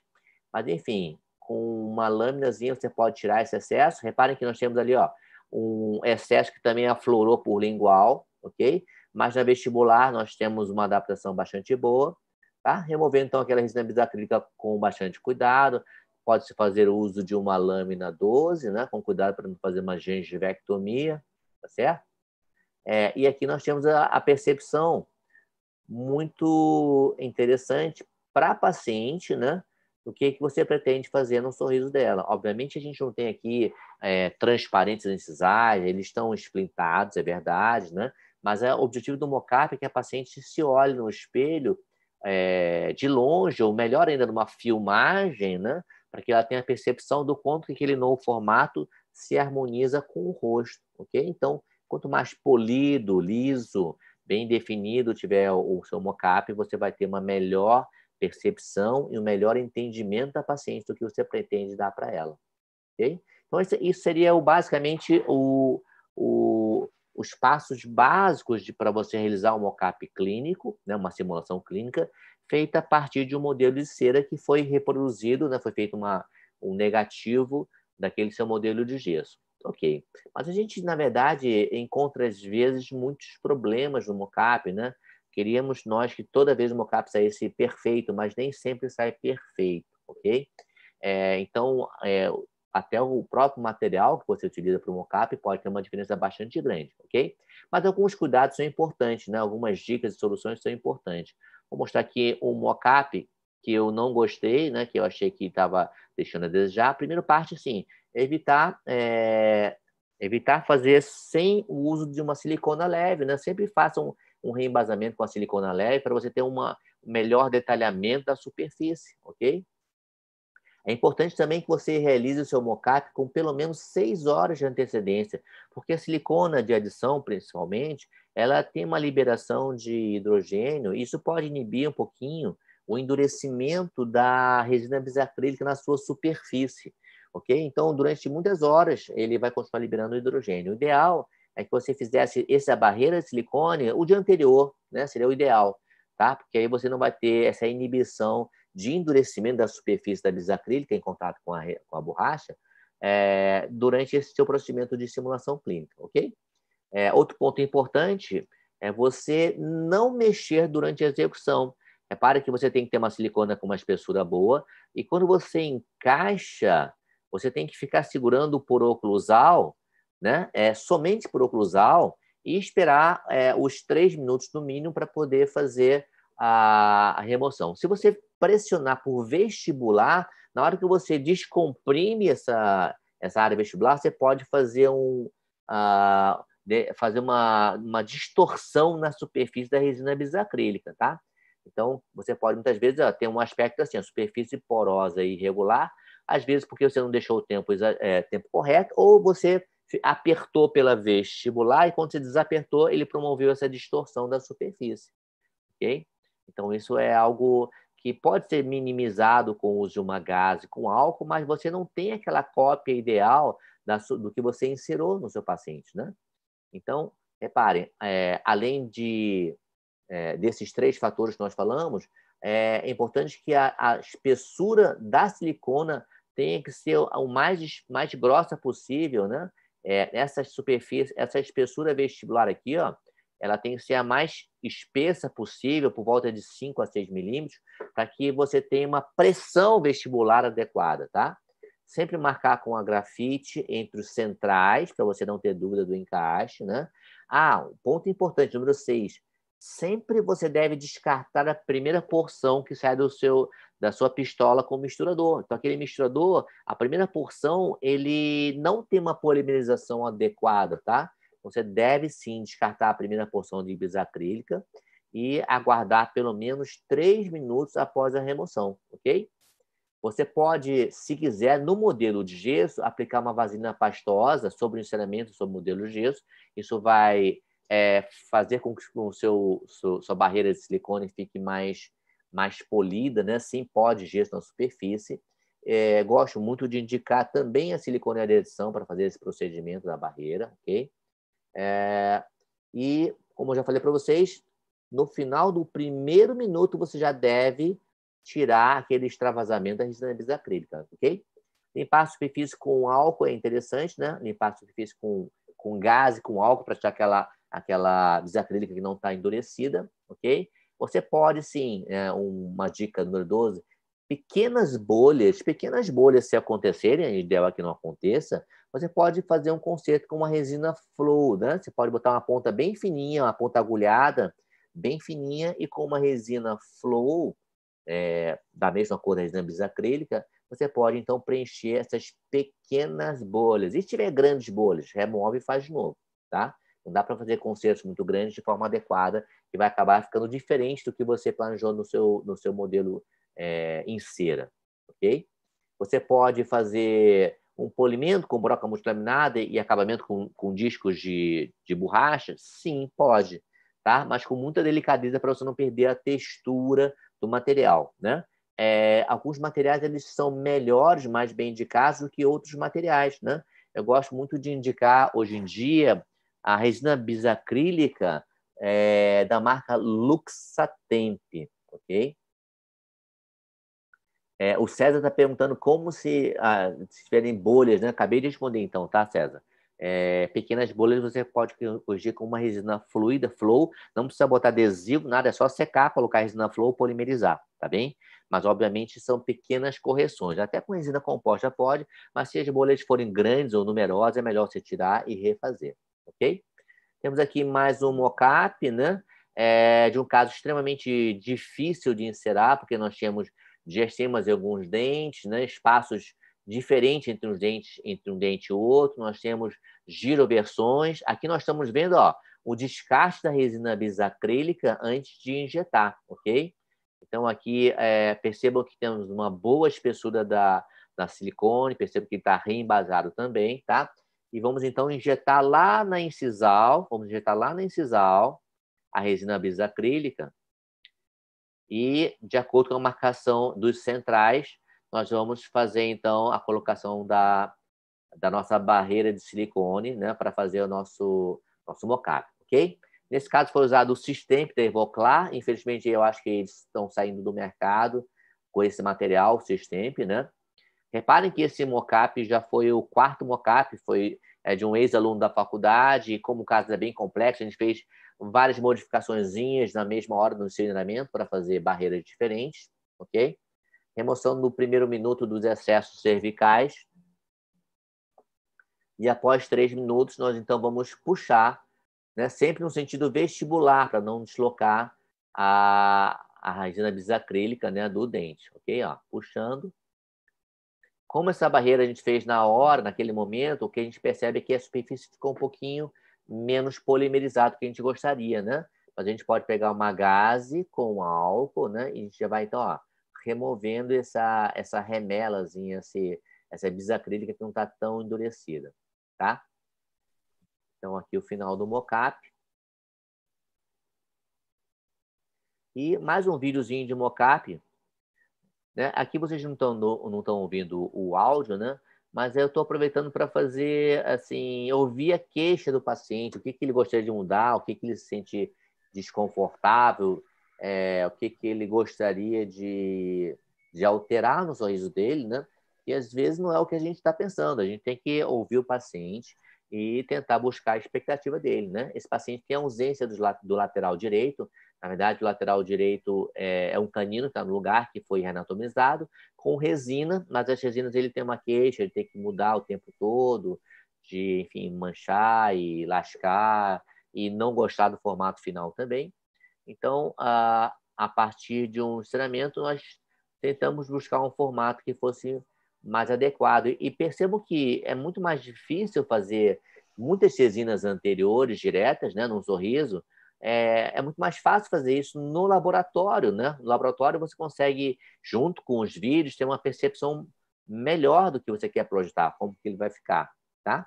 mas, enfim, com uma lâminazinha você pode tirar esse excesso. Reparem que nós temos ali um excesso que também aflorou por lingual, ok? Mas na vestibular nós temos uma adaptação bastante boa, tá? Removendo, então, aquela resina bisacrílica com bastante cuidado. Pode-se fazer o uso de uma lâmina 12, né? Com cuidado para não fazer uma gengivectomia, tá certo? E aqui nós temos a percepção muito interessante para a paciente, né? O que você pretende fazer no sorriso dela. Obviamente, a gente não tem aqui transparentes incisais, eles estão esplintados, é verdade, né? Mas o objetivo do mocap é que a paciente se olhe no espelho de longe, ou melhor ainda, numa filmagem, né? Para que ela tenha a percepção do quanto que aquele novo formato se harmoniza com o rosto, ok? Então, quanto mais polido, liso, bem definido tiver o seu mocap, você vai ter uma melhor percepção e um melhor entendimento da paciente do que você pretende dar para ela. Okay? Então, isso seria basicamente os passos básicos para você realizar um mocap clínico, né, uma simulação clínica, feita a partir de um modelo de cera que foi reproduzido, né, foi feito um negativo daquele seu modelo de gesso. Ok. Mas a gente, na verdade, encontra, às vezes, muitos problemas no mocap, né? Queríamos nós que toda vez o mocap saísse perfeito, mas nem sempre sai perfeito, ok? Então, até o próprio material que você utiliza para o mocap pode ter uma diferença bastante grande, ok? Mas alguns cuidados são importantes, né? Algumas dicas e soluções são importantes. Vou mostrar aqui um mocap que eu não gostei, né? Que eu achei que estava deixando a desejar. A primeira parte, sim, evitar fazer sem o uso de uma silicona leve, né? Sempre faça um reembasamento com a silicona leve para você ter um melhor detalhamento da superfície, ok? É importante também que você realize o seu mocap com pelo menos 6 horas de antecedência, porque a silicona de adição, principalmente, ela tem uma liberação de hidrogênio, e isso pode inibir um pouquinho o endurecimento da resina bisacrílica na sua superfície, ok? Então, durante muitas horas, ele vai continuar liberando hidrogênio. O ideal é que você fizesse essa barreira de silicone o dia anterior, né? Seria o ideal, tá? Porque aí você não vai ter essa inibição de endurecimento da superfície da bisacrílica em contato com a borracha durante esse seu procedimento de simulação clínica, ok? Outro ponto importante é você não mexer durante a execução. Repare que você tem que ter uma silicona com uma espessura boa e quando você encaixa, você tem que ficar segurando por oclusal, né? Somente por oclusal e esperar os 3 minutos no mínimo para poder fazer a remoção. Se você pressionar por vestibular, na hora que você descomprime essa área vestibular, você pode fazer uma distorção na superfície da resina bisacrílica, tá? Então, você pode, muitas vezes, ter um aspecto assim, a superfície porosa e irregular, às vezes porque você não deixou o tempo correto, ou você apertou pela vestibular e quando você desapertou, ele promoveu essa distorção da superfície, ok? Então, isso é algo que pode ser minimizado com o uso de uma gase com álcool, mas você não tem aquela cópia ideal do que você inseriu no seu paciente, né? Então, reparem, além desses 3 fatores que nós falamos, é importante que a espessura da silicona tenha que ser o mais grossa possível, né? Essa espessura vestibular aqui, ó, ela tem que ser a mais espessa possível, por volta de 5 a 6 milímetros, para que você tenha uma pressão vestibular adequada, tá? Sempre marcar com a grafite entre os centrais, para você não ter dúvida do encaixe, né? Um ponto importante, número 6. Sempre você deve descartar a primeira porção que sai da sua pistola com o misturador. Então, aquele misturador, a primeira porção, ele não tem uma polimerização adequada, tá? Você deve, sim, descartar a primeira porção de bisacrílica e aguardar pelo menos 3 minutos após a remoção, ok? Você pode, se quiser, no modelo de gesso, aplicar uma vaselina pastosa sobre o encerramento, sobre o modelo de gesso. Isso vai fazer com que sua barreira de silicone fique mais polida, né? Sim, pode gesso na superfície. Gosto muito de indicar também a silicone adesão para fazer esse procedimento da barreira, ok? E, como eu já falei para vocês, no final do primeiro minuto você já deve tirar aquele extravasamento da resina bisacrílica, ok? Limpar a superfície com álcool é interessante, né? Limpar a superfície com gás e com álcool para tirar aquela bisacrílica que não está endurecida, ok? Você pode, sim, uma dica número 12, pequenas bolhas se acontecerem, é ideal que não aconteça, você pode fazer um conserto com uma resina flow, né? Você pode botar uma ponta bem fininha, uma ponta agulhada, bem fininha, e com uma resina flow, da mesma cor da resina bisacrílica, você pode, então, preencher essas pequenas bolhas. E se tiver grandes bolhas, remove e faz de novo, tá? Não dá para fazer consertos muito grandes de forma adequada, que vai acabar ficando diferente do que você planejou no seu modelo em cera, ok? Você pode fazer um polimento com broca multilaminada e acabamento com discos de borracha? Sim, pode, tá? Mas com muita delicadeza para você não perder a textura do material, né? Alguns materiais eles são melhores, mais bem indicados do que outros materiais, né? Eu gosto muito de indicar, hoje em dia, a resina bisacrílica da marca Luxatemp, ok? O César está perguntando como se tiverem bolhas, né? Acabei de responder então, tá, César? Pequenas bolhas você pode corrigir com uma resina fluida, flow, não precisa botar adesivo, nada, é só secar, colocar a resina flow, polimerizar, tá bem? Mas, obviamente, são pequenas correções. Até com resina composta pode, mas se as bolhas forem grandes ou numerosas, é melhor você tirar e refazer, ok? Temos aqui mais um mockup, né? De um caso extremamente difícil de encerar, porque nós temos diastemas em alguns dentes, né? Espaços diferentes entre um dente e outro. Nós temos giroversões. Aqui nós estamos vendo, ó, o descarte da resina bisacrílica antes de injetar, ok? Então, aqui, percebam que temos uma boa espessura da silicone, percebam que está reembasado também, tá? E vamos, então, injetar lá na incisal, a resina bisacrílica e, de acordo com a marcação dos centrais, nós vamos fazer, então, a colocação da nossa barreira de silicone, né, para fazer o nosso mockup, ok? Nesse caso, foi usado o Systemp da Evoclar. Infelizmente, eu acho que eles estão saindo do mercado com esse material, o Systemp, né? Reparem que esse mockup já foi o 4º mockup, foi de um ex-aluno da faculdade, e como o caso é bem complexo, a gente fez várias modificaçõezinhas na mesma hora do treinamento para fazer barreiras diferentes, ok? Remoção no primeiro minuto dos excessos cervicais. E após 3 minutos, nós então vamos puxar, né, sempre no sentido vestibular, para não deslocar a resina bisacrílica, né, do dente, ok? Ó, puxando. Como essa barreira a gente fez na hora, naquele momento, o que a gente percebe é que a superfície ficou um pouquinho menos polimerizada do que a gente gostaria, né? Mas a gente pode pegar uma gaze com álcool, né? E a gente já vai, então, ó, removendo essa remelazinha, essa bisacrílica que não está tão endurecida, tá? Então, aqui o final do mockup. E mais um videozinho de mockup né? Aqui vocês não estão ouvindo o áudio, né? Mas eu estou aproveitando para fazer, assim, ouvir a queixa do paciente, o que ele gostaria de mudar, o que ele se sente desconfortável, o que ele gostaria de alterar no sorriso dele, né? E às vezes não é o que a gente está pensando, a gente tem que ouvir o paciente e tentar buscar a expectativa dele, né? Esse paciente tem ausência do lateral direito. Na verdade, o lateral direito é um canino, está no lugar que foi reanatomizado, com resina, mas as resinas ele tem uma queixa, ele tem que mudar o tempo todo, de, enfim, manchar e lascar, e não gostar do formato final também. Então, a partir de um treinamento, nós tentamos buscar um formato que fosse mais adequado. E percebo que é muito mais difícil fazer muitas resinas anteriores, diretas, né, num sorriso. É muito mais fácil fazer isso no laboratório, né? No laboratório você consegue, junto com os vídeos, ter uma percepção melhor do que você quer projetar, como que ele vai ficar, tá?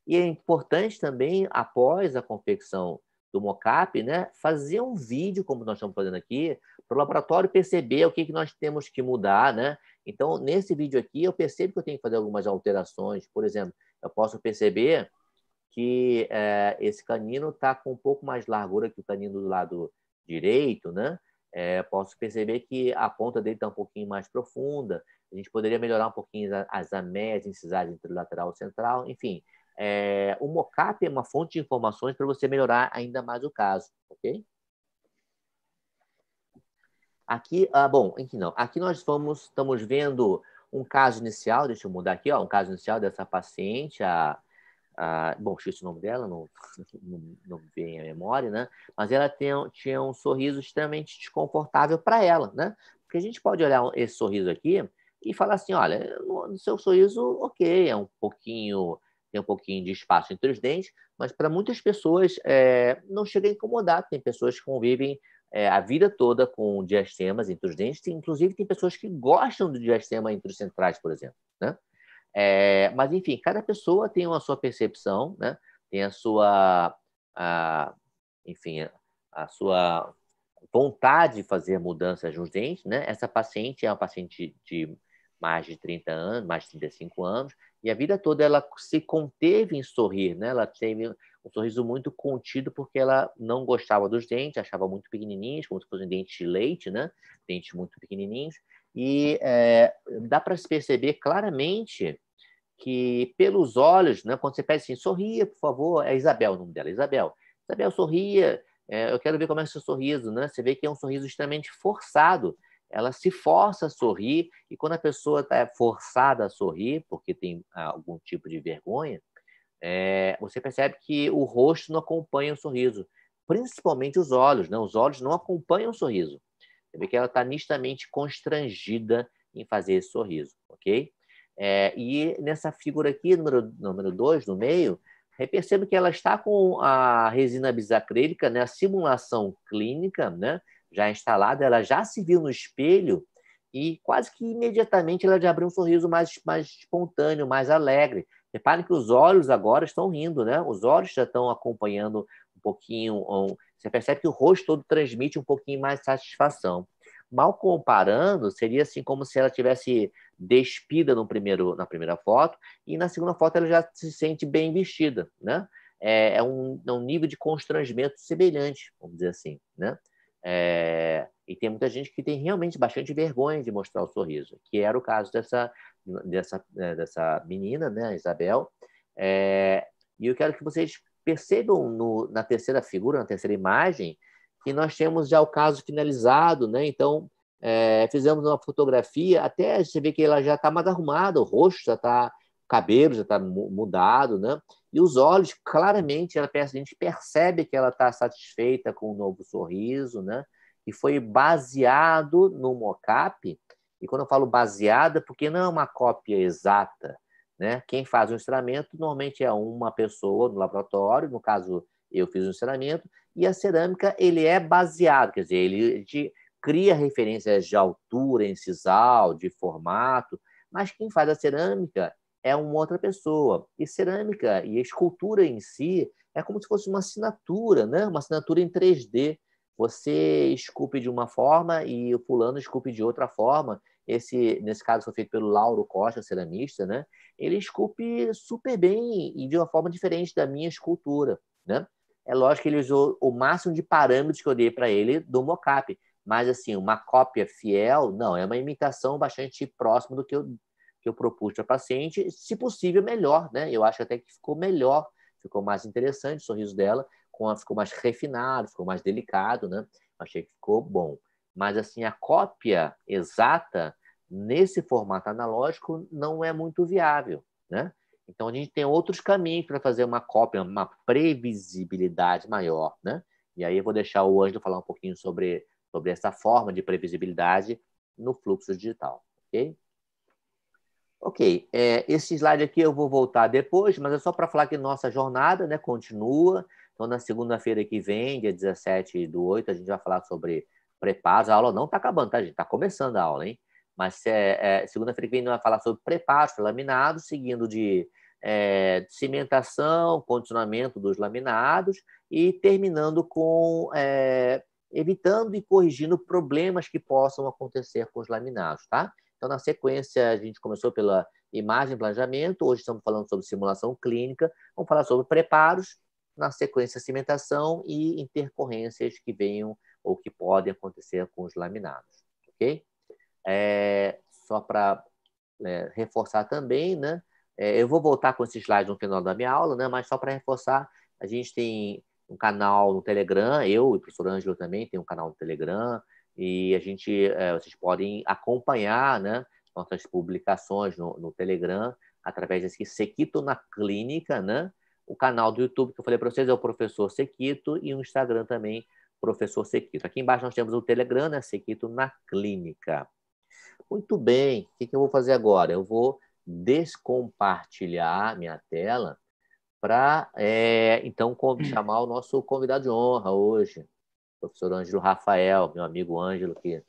E é importante também, após a confecção do mockup, né, fazer um vídeo, como nós estamos fazendo aqui, para o laboratório perceber o que nós temos que mudar, né? Então, nesse vídeo aqui, eu percebo que eu tenho que fazer algumas alterações. Por exemplo, eu posso perceber que esse canino está com um pouco mais largura que o canino do lado direito, né? Posso perceber que a ponta dele está um pouquinho mais profunda. A gente poderia melhorar um pouquinho as ameias incisais entre o lateral e o central. Enfim, o mockup é uma fonte de informações para você melhorar ainda mais o caso, ok? Aqui, bom, aqui não. Aqui nós estamos vendo um caso inicial, deixa eu mudar aqui, ó, um caso inicial dessa paciente, bom, esqueci o nome dela, não vem a memória, né? Mas ela tinha um sorriso extremamente desconfortável para ela, né? Porque a gente pode olhar esse sorriso aqui e falar assim, olha, no seu sorriso, ok, tem um pouquinho de espaço entre os dentes, mas para muitas pessoas não chega a incomodar. Tem pessoas que convivem a vida toda com diastemas entre os dentes, inclusive tem pessoas que gostam do diastema entre os centrais, por exemplo, né? Mas, enfim, cada pessoa tem a sua percepção, né? Tem enfim, a sua vontade de fazer mudanças nos dentes, né? Essa paciente é uma paciente de mais de 30 anos, mais de 35 anos, e a vida toda ela se conteve em sorrir, né? Ela teve um sorriso muito contido porque ela não gostava dos dentes, achava muito pequenininhos, como se fossem dentes de leite, né? Dentes muito pequenininhos, e dá para se perceber claramente que pelos olhos, né, quando você pede assim, sorria, por favor, é Isabel o nome dela, Isabel, sorria, eu quero ver como é o seu sorriso, né? Você vê que é um sorriso extremamente forçado, ela se força a sorrir, e quando a pessoa está forçada a sorrir, porque tem algum tipo de vergonha, você percebe que o rosto não acompanha o sorriso, principalmente os olhos, né? Os olhos não acompanham o sorriso. Você vê que ela está nitidamente constrangida em fazer esse sorriso, ok? E nessa figura aqui, número 2, no meio, percebo que ela está com a resina bisacrílica, né, a simulação clínica, né, já instalada, ela já se viu no espelho e quase que imediatamente ela já abriu um sorriso mais espontâneo, mais alegre. Reparem que os olhos agora estão rindo, né? Os olhos já estão acompanhando um pouquinho. Você percebe que o rosto todo transmite um pouquinho mais de satisfação. Mal comparando, seria assim como se ela tivesse despida na primeira foto e na segunda foto ela já se sente bem vestida, né? É um nível de constrangimento semelhante, vamos dizer assim, né? E tem muita gente que tem realmente bastante vergonha de mostrar o sorriso, que era o caso dessa menina, né, Isabel. E eu quero que vocês percebam na terceira figura, na terceira imagem, que nós temos já o caso finalizado, né? Então, fizemos uma fotografia, até você vê que ela já está mais arrumada, o rosto já está, o cabelo já está mudado, né? E os olhos, claramente, a gente percebe que ela está satisfeita com o novo sorriso, né? E foi baseado no mockup. E quando eu falo baseada, porque não é uma cópia exata, né? Quem faz o ensinamento normalmente é uma pessoa no laboratório, no caso eu fiz o ensinamento, e a cerâmica ele é baseado, quer dizer, ele cria referências de altura, incisal, de formato, mas quem faz a cerâmica é uma outra pessoa. E cerâmica e escultura em si é como se fosse uma assinatura, né? Uma assinatura em 3D. Você esculpe de uma forma e o fulano esculpe de outra forma. nesse caso foi feito pelo Lauro Costa, ceramista, né? Ele esculpe super bem e de uma forma diferente da minha escultura, né? É lógico que ele usou o máximo de parâmetros que eu dei para ele do mocap, mas assim, uma cópia fiel, não, é uma imitação bastante próxima do que eu propus para a paciente, se possível melhor, né? Eu acho até que ficou melhor, ficou mais interessante o sorriso dela, ficou mais refinado, ficou mais delicado, né? Achei que ficou bom. Mas assim, a cópia exata nesse formato analógico não é muito viável, né? Então, a gente tem outros caminhos para fazer uma cópia, uma previsibilidade maior, né? E aí eu vou deixar o Ângelo falar um pouquinho sobre essa forma de previsibilidade no fluxo digital, ok? Ok, esse slide aqui eu vou voltar depois, mas é só para falar que nossa jornada, né, continua. Então, na segunda-feira que vem, dia 17/8, a gente vai falar sobre preparos. A aula não está acabando, tá, gente? Está começando a aula, hein? Mas segunda-feira que vem a gente vai falar sobre preparos para laminados, seguindo de cimentação, condicionamento dos laminados e terminando com evitando e corrigindo problemas que possam acontecer com os laminados, tá? Então, na sequência, a gente começou pela imagem e planejamento, hoje estamos falando sobre simulação clínica, vamos falar sobre preparos, na sequência, cimentação e intercorrências que venham ou que podem acontecer com os laminados, ok? Só para reforçar também, né? Eu vou voltar com esse slide no final da minha aula, né? Mas só para reforçar, a gente tem um canal no Telegram, eu e o professor Ângelo também tem um canal no Telegram, e vocês podem acompanhar, né, nossas publicações no Telegram através desse Sequito na Clínica, né? O canal do YouTube que eu falei para vocês é o Professor Sequito e o Instagram também, Professor Sequito. Aqui embaixo nós temos o Telegram, né? Sequito na Clínica. Muito bem, o que eu vou fazer agora? Eu vou descompartilhar minha tela para, então, chamar o nosso convidado de honra hoje, o professor Ângelo Rafael, meu amigo Ângelo, que,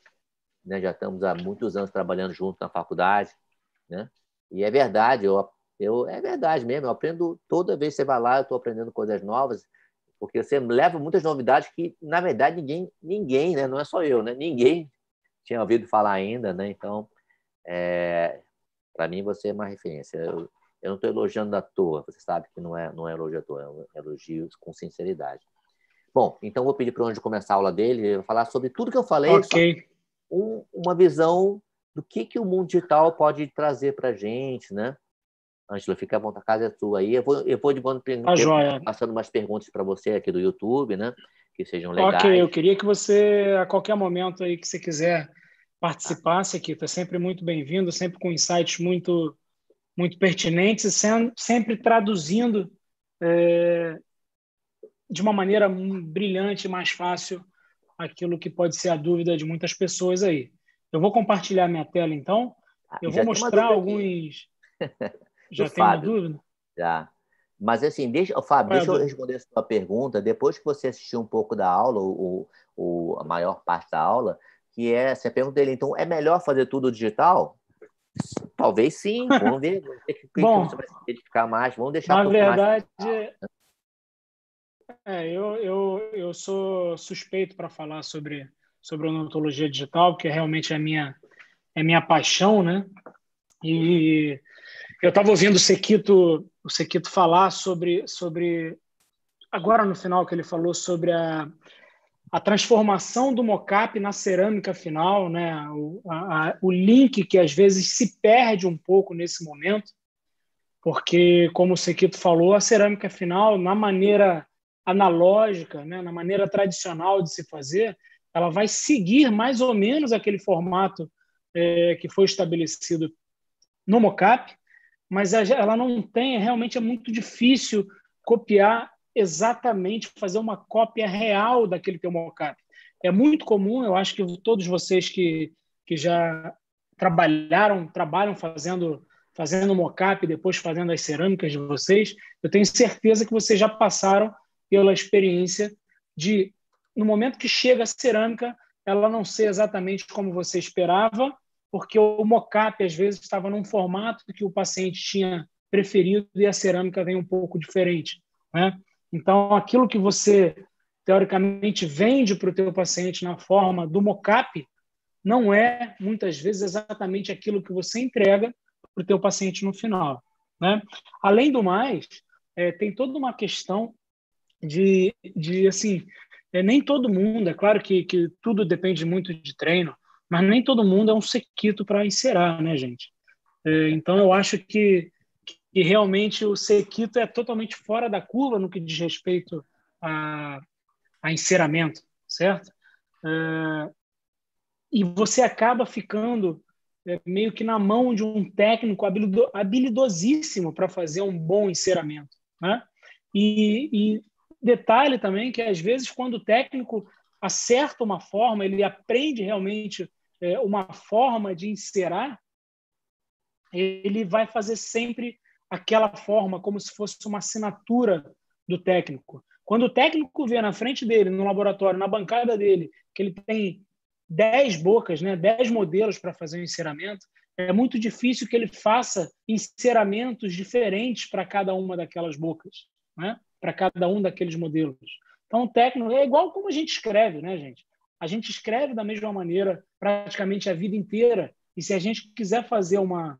né, já estamos há muitos anos trabalhando junto na faculdade, né? E é verdade, é verdade mesmo, eu aprendo, toda vez que você vai lá, eu estou aprendendo coisas novas, porque você leva muitas novidades que, na verdade, ninguém, né? Não é só eu, né? Ninguém tinha ouvido falar ainda, né? Então, para mim, você é uma referência. Eu não estou elogiando à toa, você sabe que não é elogio à toa, é um elogio com sinceridade. Bom, então vou pedir para o Ângelo começar a aula dele, ele vai falar sobre tudo que eu falei, okay. Uma visão do que o mundo digital pode trazer para a gente, né? Ângelo, fica à vontade, a casa é sua aí. Eu vou de quando passando umas perguntas para você aqui do YouTube, né? Que sejam legais. Ok, eu queria que você, a qualquer momento aí que você quiser participasse aqui, está sempre muito bem-vindo, sempre com insights muito, muito pertinentes, sempre traduzindo de uma maneira brilhante, mais fácil, aquilo que pode ser a dúvida de muitas pessoas aí. Eu vou compartilhar minha tela, então. Eu vou mostrar alguns... Já tem uma dúvida? Já. Mas, assim, Fábio, deixa eu responder a sua pergunta. Depois que você assistiu um pouco da aula, a maior parte da aula, que você pergunta dele, então, é melhor fazer tudo digital? Talvez sim. Vamos ver. Bom, que você vai se identificar mais. Vamos deixar na verdade, eu sou suspeito para falar sobre odontologia digital, porque realmente é minha paixão, né? E eu estava ouvindo o Sequito falar sobre agora no final que ele falou sobre a transformação do mocap na cerâmica final, né? O link que às vezes se perde um pouco nesse momento, porque, como o Sequito falou, a cerâmica final, na maneira analógica, né? Na maneira tradicional de se fazer, ela vai seguir mais ou menos aquele formato que foi estabelecido no mocap, mas ela não tem, realmente é muito difícil copiar exatamente, fazer uma cópia real daquele teu mocap. É muito comum, eu acho que todos vocês que já trabalham fazendo mocap, depois fazendo as cerâmicas de vocês, eu tenho certeza que vocês já passaram pela experiência de, no momento que chega a cerâmica, ela não ser exatamente como você esperava, porque o mocap, às vezes, estava num formato que o paciente tinha preferido e a cerâmica vem um pouco diferente, né? Então, aquilo que você, teoricamente, vende para o teu paciente na forma do mocap, não é, muitas vezes, exatamente aquilo que você entrega para o teu paciente no final, né? Além do mais, tem toda uma questão de assim, nem todo mundo, é claro que tudo depende muito de treino, mas nem todo mundo é um sequito para encerar, né, gente? Então, eu acho que realmente o sequito é totalmente fora da curva no que diz respeito a enceramento, certo? E você acaba ficando meio que na mão de um técnico habilidosíssimo para fazer um bom enceramento, né? E detalhe também que, às vezes, quando o técnico acerta uma forma, ele aprende realmente uma forma de encerar, ele vai fazer sempre aquela forma, como se fosse uma assinatura do técnico. Quando o técnico vê na frente dele, no laboratório, na bancada dele, que ele tem 10 bocas, né, 10 modelos para fazer o enceramento, é muito difícil que ele faça enceramentos diferentes para cada uma daquelas bocas, né, para cada um daqueles modelos. Então, o técnico é igual como a gente escreve, né, gente? A gente escreve da mesma maneira praticamente a vida inteira, e se a gente quiser fazer uma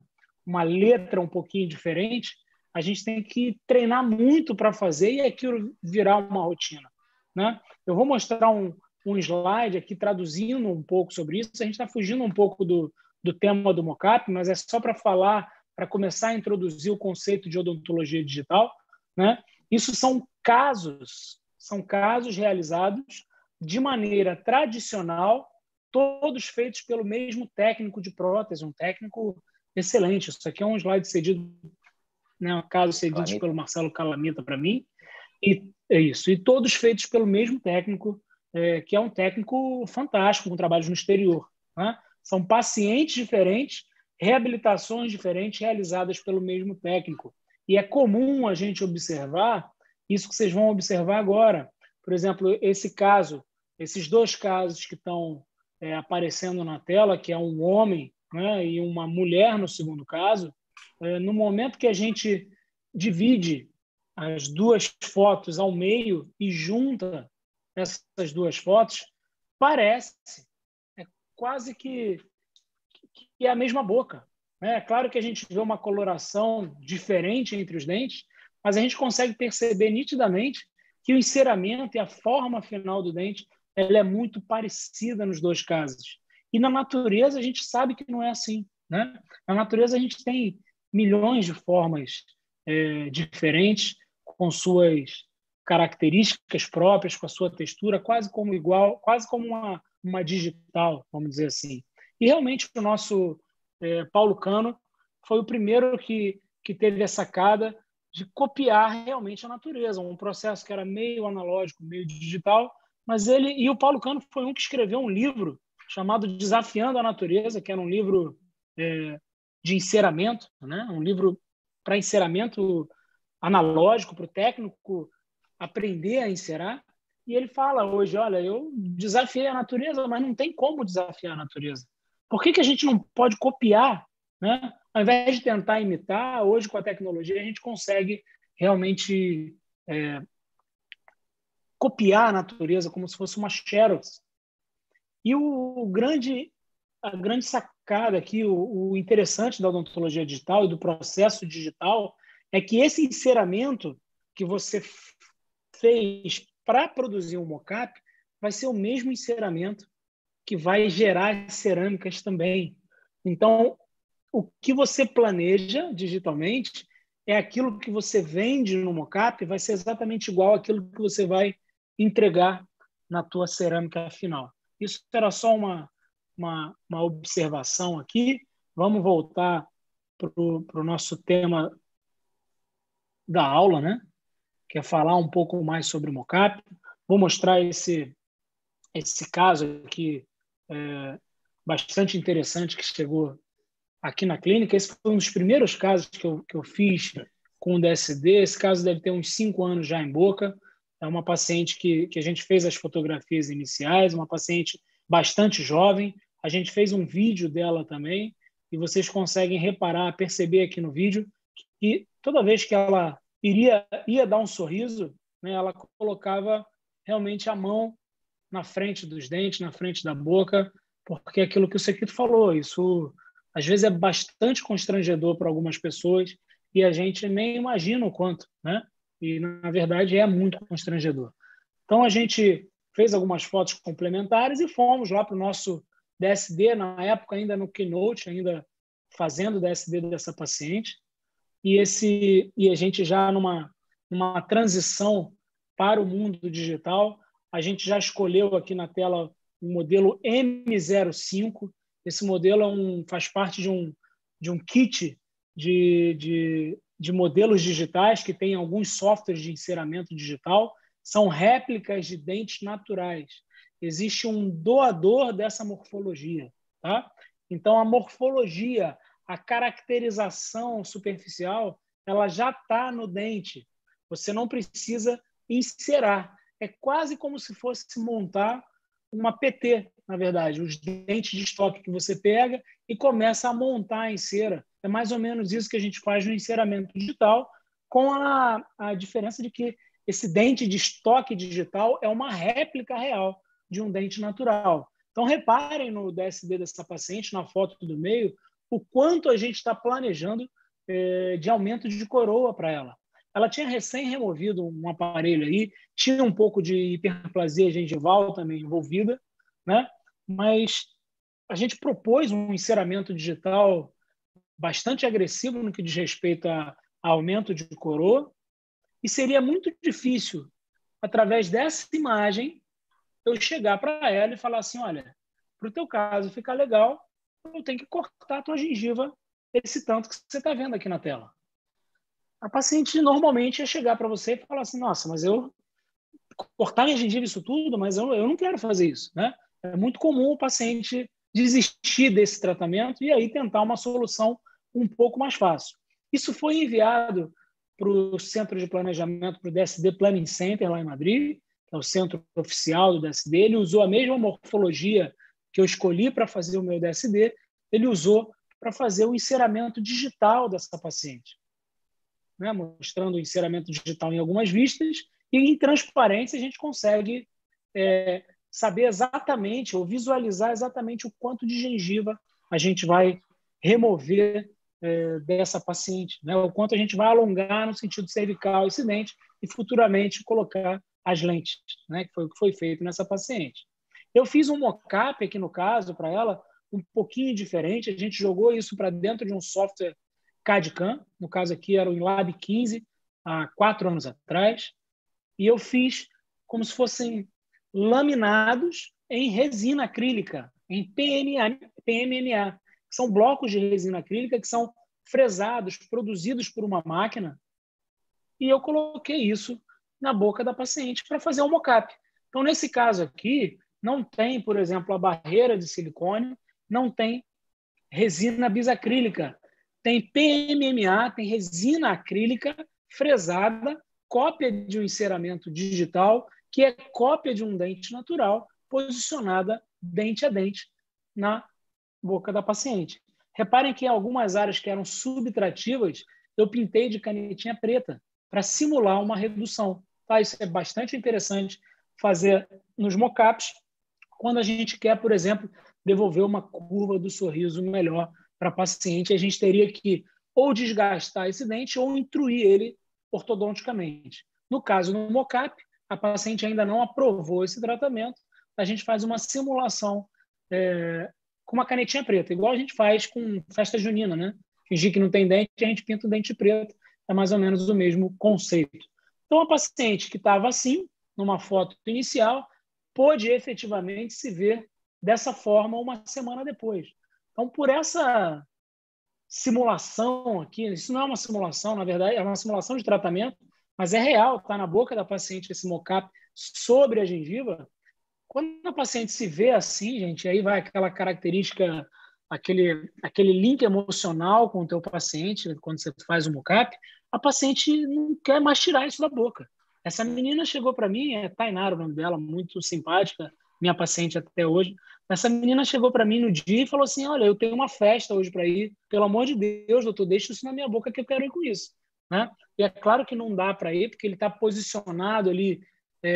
letra um pouquinho diferente, a gente tem que treinar muito para fazer e aquilo virar uma rotina, né? Eu vou mostrar um slide aqui traduzindo um pouco sobre isso. A gente está fugindo um pouco do tema do mockup, mas é só para falar, para começar a introduzir o conceito de odontologia digital, né? Isso são casos realizados de maneira tradicional, todos feitos pelo mesmo técnico de prótese, um técnico excelente. Isso aqui é um slide cedido, né, um caso cedido pelo Marcelo Calamita para mim, e é isso. E todos feitos pelo mesmo técnico, que é um técnico fantástico, com trabalhos no exterior, né? São pacientes diferentes, reabilitações diferentes realizadas pelo mesmo técnico. E é comum a gente observar isso que vocês vão observar agora. Por exemplo, esses dois casos que estão aparecendo na tela, que é um homem, né, e uma mulher no segundo caso, no momento que a gente divide as duas fotos ao meio e junta essas duas fotos, parece quase que é a mesma boca. É claro que a gente vê uma coloração diferente entre os dentes, mas a gente consegue perceber nitidamente que o enceramento e a forma final do dente ela é muito parecida nos dois casos. E na natureza a gente sabe que não é assim, né? Na natureza a gente tem milhões de formas diferentes, com suas características próprias, com a sua textura, quase como uma digital, vamos dizer assim. E realmente o nosso Paulo Cano foi o primeiro que teve a sacada de copiar realmente a natureza, um processo que era meio analógico, meio digital, mas o Paulo Cano foi um que escreveu um livro chamado Desafiando a Natureza, que era um livro de enceramento, né? Um livro para enceramento analógico, para o técnico aprender a encerar. E ele fala hoje, olha, eu desafiei a natureza, mas não tem como desafiar a natureza. Por que a gente não pode copiar, né? Ao invés de tentar imitar, hoje com a tecnologia a gente consegue realmente copiar a natureza como se fosse uma xerox. E a grande sacada aqui, o interessante da odontologia digital e do processo digital é que esse enceramento que você fez para produzir um mockup vai ser o mesmo enceramento que vai gerar cerâmicas também. Então, o que você planeja digitalmente é aquilo que você vende no mockup, vai ser exatamente igual àquilo que você vai entregar na tua cerâmica final. Isso era só uma observação aqui. Vamos voltar para o nosso tema da aula, né? Que é falar um pouco mais sobre o mockup. Vou mostrar esse caso aqui bastante interessante que chegou aqui na clínica. Esse foi um dos primeiros casos que eu fiz com o DSD. Esse caso deve ter uns 5 anos já em boca. É uma paciente que a gente fez as fotografias iniciais, uma paciente bastante jovem. A gente fez um vídeo dela também, e vocês conseguem reparar, perceber aqui no vídeo, que toda vez que ela ia dar um sorriso, né, ela colocava realmente a mão na frente dos dentes, na frente da boca, porque é aquilo que o Sequito falou, isso às vezes é bastante constrangedor para algumas pessoas e a gente nem imagina o quanto, né? E, na verdade, é muito constrangedor. Então, a gente fez algumas fotos complementares e fomos lá para o nosso DSD, na época ainda no Keynote, ainda fazendo o DSD dessa paciente. E a gente já numa transição para o mundo digital, a gente já escolheu aqui na tela o modelo M05. Esse modelo faz parte de um kit de modelos digitais que tem alguns softwares de enceramento digital. São réplicas de dentes naturais. Existe um doador dessa morfologia. Tá? Então, a morfologia, a caracterização superficial, ela já está no dente. Você não precisa inserar. É quase como se fosse montar uma PT, na verdade, os dentes de estoque que você pega e começa a montar a encera. É mais ou menos isso que a gente faz no enceramento digital, com a diferença de que esse dente de estoque digital é uma réplica real de um dente natural. Então, reparem no DSD dessa paciente, na foto do meio, o quanto a gente está planejando de aumento de coroa para ela. Ela tinha recém removido um aparelho aí, tinha um pouco de hiperplasia gengival também envolvida, né? Mas a gente propôs um enceramento digital bastante agressivo no que diz respeito a aumento de coroa, e seria muito difícil, através dessa imagem, eu chegar para ela e falar assim, olha, para o teu caso ficar legal, eu tenho que cortar a tua gengiva esse tanto que você está vendo aqui na tela. A paciente normalmente ia chegar para você e falar assim, nossa, mas eu cortar minha gengiva isso tudo, mas eu não quero fazer isso, né? É muito comum o paciente desistir desse tratamento e aí tentar uma solução um pouco mais fácil. Isso foi enviado para o Centro de Planejamento, para o DSD Planning Center, lá em Madrid, que é o centro oficial do DSD. Ele usou a mesma morfologia que eu escolhi para fazer o meu DSD, ele usou para fazer o enceramento digital dessa paciente, né? Mostrando o enceramento digital em algumas vistas, e em transparência a gente consegue saber exatamente ou visualizar exatamente o quanto de gengiva a gente vai remover dessa paciente, né? O quanto a gente vai alongar no sentido cervical esse dente e futuramente colocar as lentes, né? Que foi o que foi feito nessa paciente. Eu fiz um mock-up aqui no caso para ela, um pouquinho diferente. A gente jogou isso para dentro de um software CAD/CAM, no caso aqui era o Inlab 15, há 4 anos atrás, e eu fiz como se fossem laminados em resina acrílica, em PMMA, que são blocos de resina acrílica que são fresados, produzidos por uma máquina, e eu coloquei isso na boca da paciente para fazer um mock-up. Então, nesse caso aqui, não tem, por exemplo, a barreira de silicone, não tem resina bisacrílica, tem PMMA, tem resina acrílica fresada, cópia de um enceramento digital, que é cópia de um dente natural, posicionada dente a dente na boca da paciente. Reparem que em algumas áreas que eram subtrativas, eu pintei de canetinha preta para simular uma redução. Tá? Isso é bastante interessante fazer nos mockups quando a gente quer, por exemplo, devolver uma curva do sorriso melhor para a paciente. A gente teria que ou desgastar esse dente ou intruir ele ortodonticamente. No caso do mockup, a paciente ainda não aprovou esse tratamento, a gente faz uma simulação com uma canetinha preta, igual a gente faz com festa junina, né? Fingir que não tem dente, a gente pinta o dente preto, é mais ou menos o mesmo conceito. Então, a paciente que estava assim, numa foto inicial, pôde efetivamente se ver dessa forma uma semana depois. Então, por essa simulação aqui, isso não é uma simulação, na verdade, é uma simulação de tratamento, mas é real, está na boca da paciente esse mockup sobre a gengiva. Quando a paciente se vê assim, gente, aí vai aquela característica, aquele link emocional com o teu paciente, quando você faz o mockup, a paciente não quer mais tirar isso da boca. Essa menina chegou para mim, é Tainara o nome dela, muito simpática, minha paciente até hoje. Essa menina chegou para mim no dia e falou assim, olha, eu tenho uma festa hoje para ir, pelo amor de Deus, doutor, deixa isso na minha boca que eu quero ir com isso. Né? E é claro que não dá para ir, porque ele está posicionado ali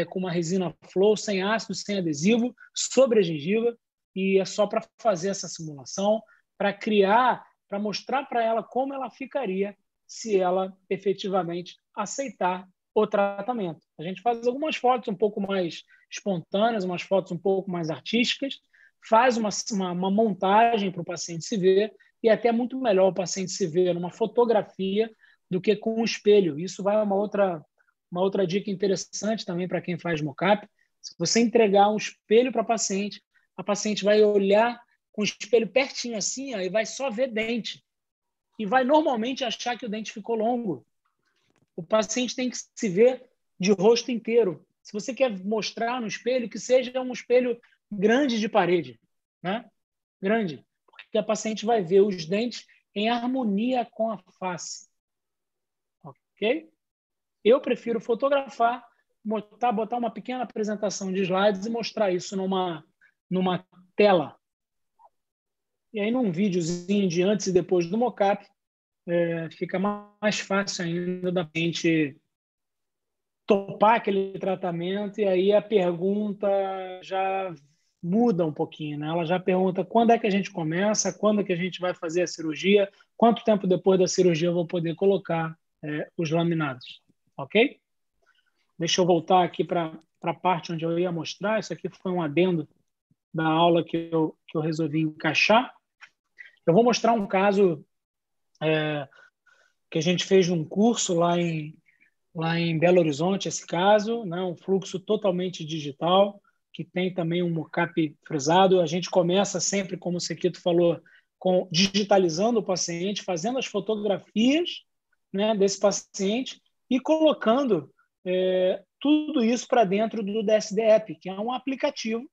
com uma resina flow, sem ácido, sem adesivo, sobre a gengiva. e é só para fazer essa simulação, para criar, para mostrar para ela como ela ficaria se ela efetivamente aceitar o tratamento. A gente faz algumas fotos um pouco mais espontâneas, umas fotos um pouco mais artísticas, faz uma montagem para o paciente se ver, e é até muito melhor o paciente se ver numa fotografia do que com um espelho. Isso vai uma outra dica interessante também para quem faz mocap. Se você entregar um espelho para a paciente vai olhar com o espelho pertinho assim, ó, e vai só ver dente. E vai normalmente achar que o dente ficou longo. O paciente tem que se ver de rosto inteiro. Se você quer mostrar no espelho, que seja um espelho grande de parede, né? Grande, porque a paciente vai ver os dentes em harmonia com a face. Ok? Eu prefiro fotografar, botar uma pequena apresentação de slides e mostrar isso numa tela. E aí, num videozinho de antes e depois do mocap, fica mais fácil ainda da gente topar aquele tratamento, e aí a pergunta já muda um pouquinho, né? Ela já pergunta quando é que a gente começa, quando é que a gente vai fazer a cirurgia, quanto tempo depois da cirurgia eu vou poder colocar os laminados, ok? Deixa eu voltar aqui para a parte onde eu ia mostrar. Isso aqui foi um adendo da aula que eu resolvi encaixar. Eu vou mostrar um caso que a gente fez num curso lá em Belo Horizonte, esse caso, né? Um fluxo totalmente digital, que tem também um mocap frisado. A gente começa sempre, como o Sequito falou, digitalizando o paciente, fazendo as fotografias, né, desse paciente e colocando tudo isso para dentro do DSD App, que é um aplicativo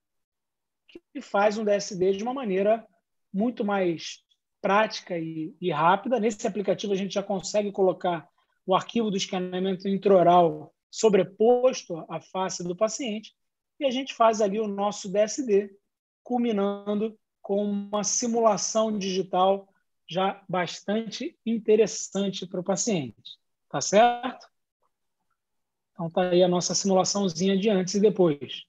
que faz um DSD de uma maneira muito mais prática e rápida. Nesse aplicativo, a gente já consegue colocar o arquivo do escaneamento intraoral sobreposto à face do paciente e a gente faz ali o nosso DSD, culminando com uma simulação digital já bastante interessante para o paciente. Tá certo? Então, tá aí a nossa simulaçãozinha de antes e depois.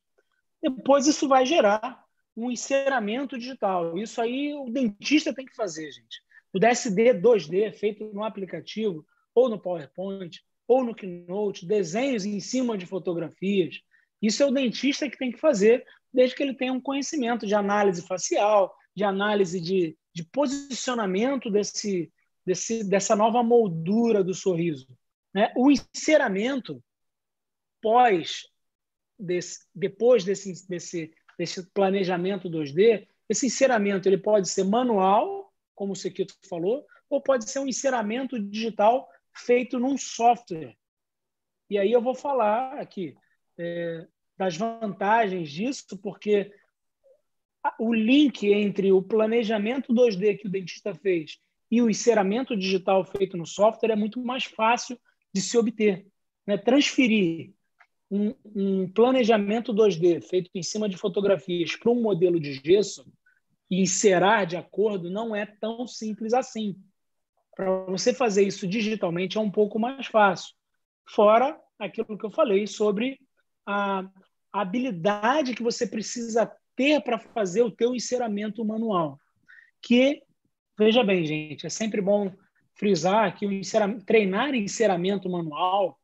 Depois, isso vai gerar um enceramento digital. Isso aí o dentista tem que fazer, gente. O DSD 2D é feito no aplicativo, ou no PowerPoint, ou no Keynote, desenhos em cima de fotografias. Isso é o dentista que tem que fazer, desde que ele tenha um conhecimento de análise facial, de análise de posicionamento dessa nova moldura do sorriso. Né? O enceramento depois desse planejamento 2D, esse enceramento ele pode ser manual, como o Sequito falou, ou pode ser um enceramento digital feito num software. E aí eu vou falar aqui das vantagens disso, porque o link entre o planejamento 2D que o dentista fez e o enceramento digital feito no software é muito mais fácil de se obter. Né? Transferir um planejamento 2D feito em cima de fotografias para um modelo de gesso e encerar de acordo não é tão simples assim. Para você fazer isso digitalmente é um pouco mais fácil. Fora aquilo que eu falei sobre a habilidade que você precisa ter para fazer o teu enceramento manual. Que, veja bem, gente, é sempre bom frisar que treinar enceramento manual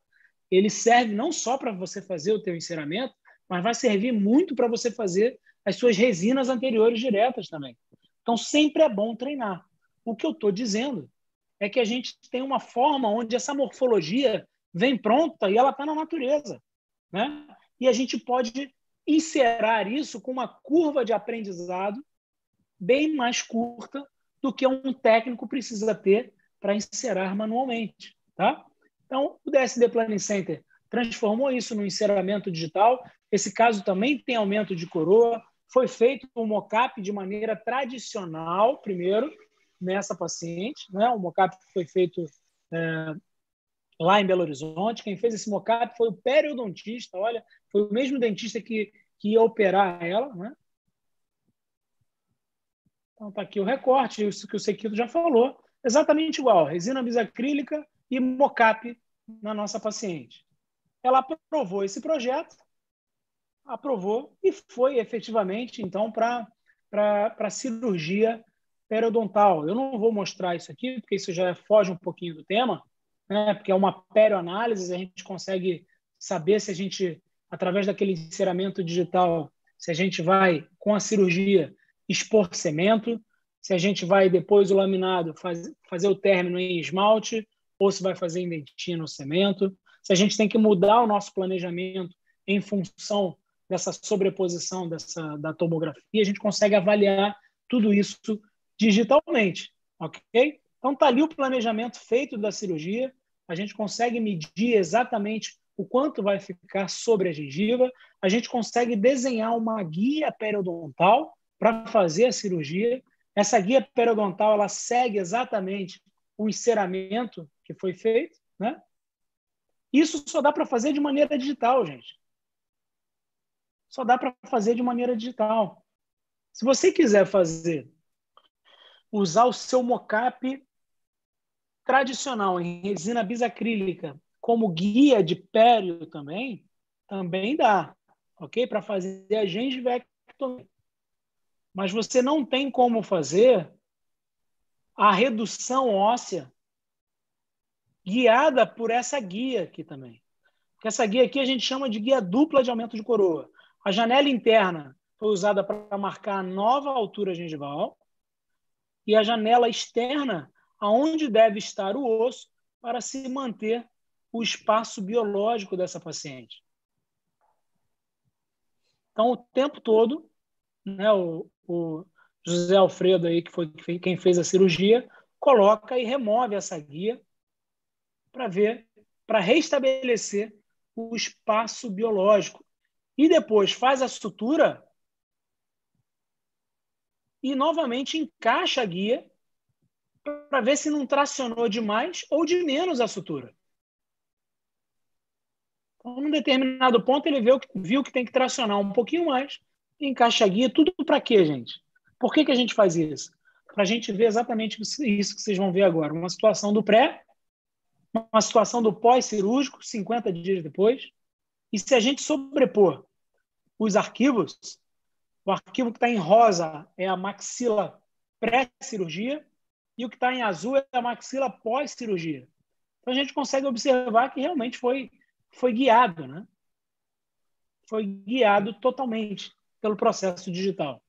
ele serve não só para você fazer o teu enceramento, mas vai servir muito para você fazer as suas resinas anteriores diretas também. Então, sempre é bom treinar. O que eu estou dizendo é que a gente tem uma forma onde essa morfologia vem pronta e ela está na natureza. Né? E a gente pode encerar isso com uma curva de aprendizado bem mais curta do que um técnico precisa ter para encerar manualmente. Tá? Então, o DSD Planning Center transformou isso no enceramento digital. Esse caso também tem aumento de coroa. Foi feito um mocap de maneira tradicional, primeiro, nessa paciente. Né? O mocap foi feito lá em Belo Horizonte. Quem fez esse mocap foi o periodontista. Olha, foi o mesmo dentista que ia operar ela. Né? Então, está aqui o recorte, isso que o Sequito já falou. Exatamente igual, resina bisacrílica e mocap na nossa paciente. Ela aprovou esse projeto, aprovou e foi efetivamente, então, para para cirurgia periodontal. Eu não vou mostrar isso aqui, porque isso já foge um pouquinho do tema, né? Porque é uma perioanálise, a gente consegue saber se a gente, através daquele enceramento digital, se a gente vai, com a cirurgia, expor cemento, se a gente vai, depois do laminado, fazer o término em esmalte, ou se vai fazer em dentina ou cemento, se a gente tem que mudar o nosso planejamento em função dessa sobreposição da tomografia, a gente consegue avaliar tudo isso digitalmente, ok? Então, está ali o planejamento feito da cirurgia, a gente consegue medir exatamente o quanto vai ficar sobre a gengiva, a gente consegue desenhar uma guia periodontal para fazer a cirurgia. Essa guia periodontal ela segue exatamente o enceramento que foi feito, né? Isso só dá para fazer de maneira digital, gente. Só dá para fazer de maneira digital. Se você quiser usar o seu mocap tradicional em resina bisacrílica como guia de pério também dá, ok? Para fazer a gengivectomia. Mas você não tem como fazer a redução óssea guiada por essa guia aqui também. Porque essa guia aqui a gente chama de guia dupla de aumento de coroa. A janela interna foi usada para marcar a nova altura gengival e a janela externa aonde deve estar o osso para se manter o espaço biológico dessa paciente. Então, o tempo todo, né, o José Alfredo, aí, que foi quem fez a cirurgia, coloca e remove essa guia para restabelecer o espaço biológico. E depois faz a sutura e novamente encaixa a guia para ver se não tracionou de mais ou de menos a sutura. Então, num determinado ponto, ele viu que tem que tracionar um pouquinho mais, encaixa a guia. Tudo para quê, gente? Por que a gente faz isso? Para a gente ver exatamente isso que vocês vão ver agora. Uma situação do pré, uma situação do pós-cirúrgico, 50 dias depois. E se a gente sobrepor os arquivos, o arquivo que está em rosa é a maxila pré-cirurgia e o que está em azul é a maxila pós-cirurgia. Então, a gente consegue observar que realmente foi guiado, né? Foi guiado totalmente pelo processo digital.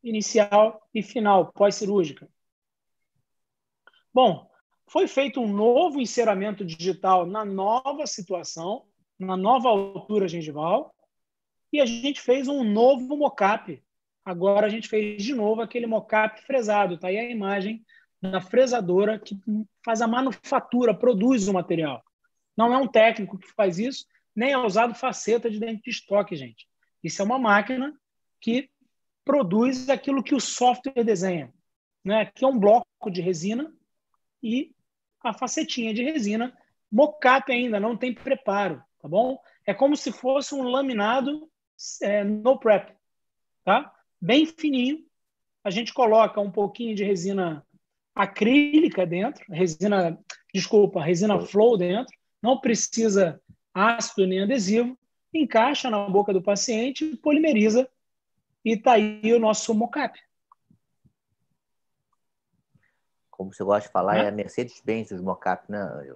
Inicial e final, pós-cirúrgica. Bom, foi feito um novo enceramento digital na nova situação, na nova altura gengival, e a gente fez um novo mocap. Agora a gente fez de novo aquele mocap fresado. Está aí a imagem da fresadora que faz a manufatura, produz o material. Não é um técnico que faz isso, nem é usado faceta de dente de estoque, gente. Isso é uma máquina que produz aquilo que o software desenha, né? Aqui é um bloco de resina e a facetinha de resina, mocap ainda, não tem preparo, tá bom? É como se fosse um laminado no prep, tá? Bem fininho. A gente coloca um pouquinho de resina acrílica dentro, resina flow dentro, não precisa ácido nem adesivo, encaixa na boca do paciente, polimeriza e está aí o nosso mocap. Como você gosta de falar, é a Mercedes-Benz dos mocap, né?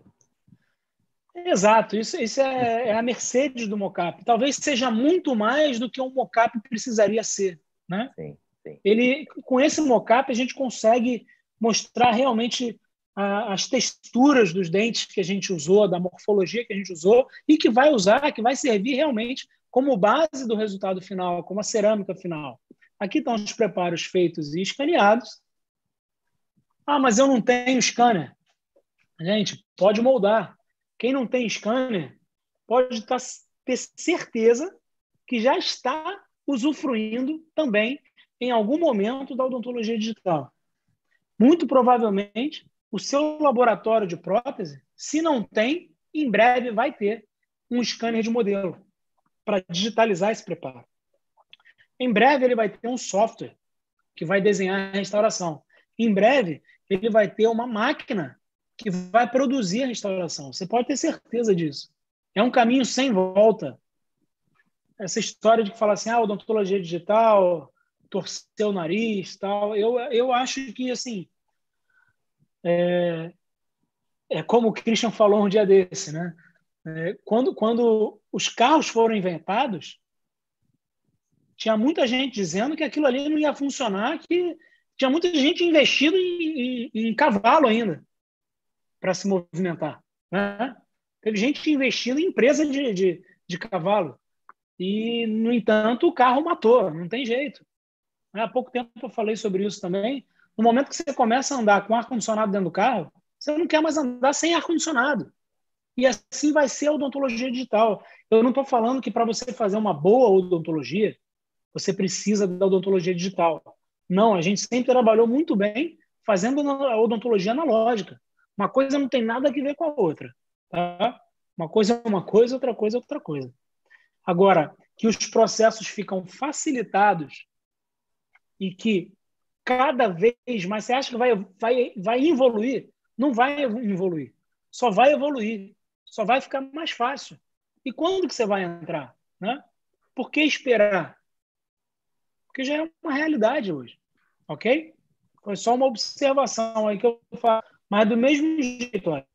Exato, isso é a Mercedes do mocap. Talvez seja muito mais do que um mocap precisaria ser, né? Sim, sim. Com esse mocap a gente consegue mostrar realmente as texturas dos dentes que a gente usou, da morfologia que a gente usou e que vai servir realmente como base do resultado final, como a cerâmica final. Aqui estão os preparos feitos e escaneados. Ah, mas eu não tenho scanner. Gente, pode moldar. Quem não tem scanner pode ter certeza que já está usufruindo também em algum momento da odontologia digital. Muito provavelmente, o seu laboratório de prótese, se não tem, em breve vai ter um scanner de modelo para digitalizar esse preparo. Em breve, ele vai ter um software que vai desenhar a restauração. Em breve, ele vai ter uma máquina que vai produzir a restauração. Você pode ter certeza disso. É um caminho sem volta. essa história de que fala assim, odontologia digital, torcer o nariz, tal. Eu acho que, assim, é como o Christian falou um dia desse, né? Quando os carros foram inventados, tinha muita gente dizendo que aquilo ali não ia funcionar, que tinha muita gente investindo em cavalo ainda para se movimentar, né? Teve gente investindo em empresa de cavalo. E, no entanto, o carro matou, não tem jeito. Há pouco tempo eu falei sobre isso também. No momento que você começa a andar com ar-condicionado dentro do carro, você não quer mais andar sem ar-condicionado. E assim vai ser a odontologia digital. Eu não estou falando que para você fazer uma boa odontologia, você precisa da odontologia digital. Não, a gente sempre trabalhou muito bem fazendo a odontologia analógica. Uma coisa não tem nada a ver com a outra. Tá? Uma coisa é uma coisa, outra coisa é outra coisa. Agora, que os processos ficam facilitados e que cada vez mais você acha que vai evoluir? Não vai evoluir. Só vai evoluir. Só vai ficar mais fácil. E quando que você vai entrar? Né? Por que esperar? Porque já é uma realidade hoje. Ok? Foi só uma observação aí que eu faço. Mas do mesmo jeito, olha,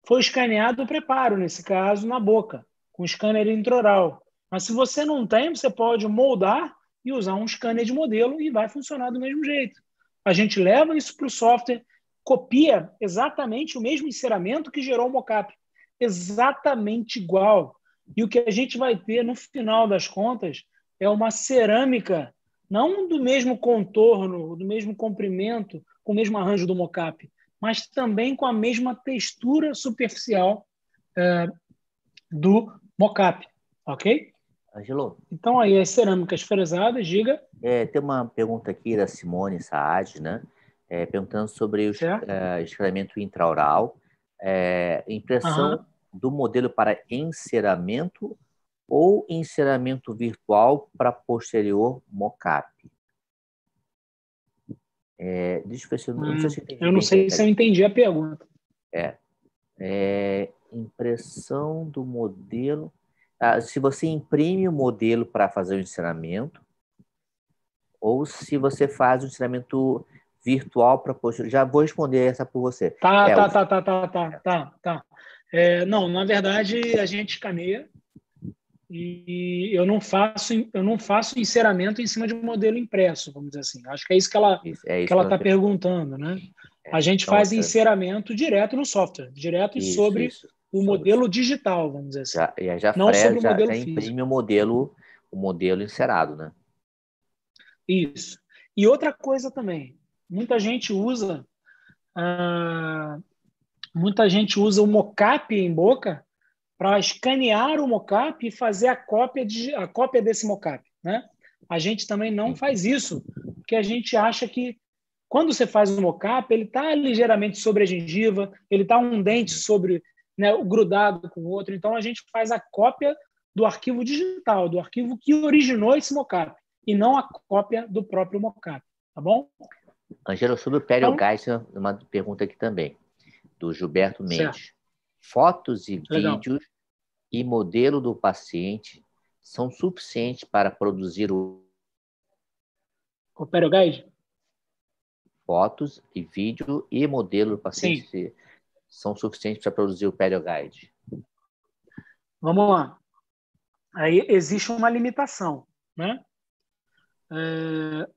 foi escaneado o preparo, nesse caso, na boca, com scanner intraoral. Mas se você não tem, você pode moldar e usar um scanner de modelo e vai funcionar do mesmo jeito. A gente leva isso para o software, copia exatamente o mesmo enceramento que gerou o mockup. Exatamente igual. E o que a gente vai ter, no final das contas, é uma cerâmica, não do mesmo contorno, do mesmo comprimento, com o mesmo arranjo do mockup, mas também com a mesma textura superficial do mockup. Ok? Ângelo, Então, aí as cerâmicas fresadas, diga. tem uma pergunta aqui da Simone Saad, né? Perguntando sobre o escaneamento intraoral, impressão do modelo para enceramento ou enceramento virtual para posterior mockup. Deixa eu ver se eu não sei se eu entendi. Eu não sei se eu entendi a pergunta. Impressão do modelo. Se você imprime o modelo para fazer o enceramento, ou se você faz o enceramento virtual para posterior. Já vou responder essa por você. Tá. Não, na verdade, a gente escaneia e eu não faço enceramento em cima de um modelo impresso, vamos dizer assim. Acho que é isso que ela está perguntando, né? A gente faz enceramento direto no software, direto sobre o modelo digital, vamos dizer assim. Não sobre o modelo físico. Imprime o modelo encerado, né? Isso. E outra coisa também, muita gente usa o mockup em boca para escanear o mockup e fazer a cópia desse mockup, né? A gente também não faz isso, porque a gente acha que quando você faz o mockup, ele está ligeiramente sobre a gengiva, ele está um dente sobre, né, grudado com o outro. Então, a gente faz a cópia do arquivo digital, do arquivo que originou esse mockup, e não a cópia do próprio mockup. Tá bom? Ângelo, sobre o periogeist, uma pergunta aqui também, do Gilberto Mendes. Certo. Fotos e vídeos e modelo do paciente são suficientes para produzir o periogeist? Fotos e vídeo e modelo do paciente são suficientes para produzir o periogeist? Vamos lá. Aí existe uma limitação, né?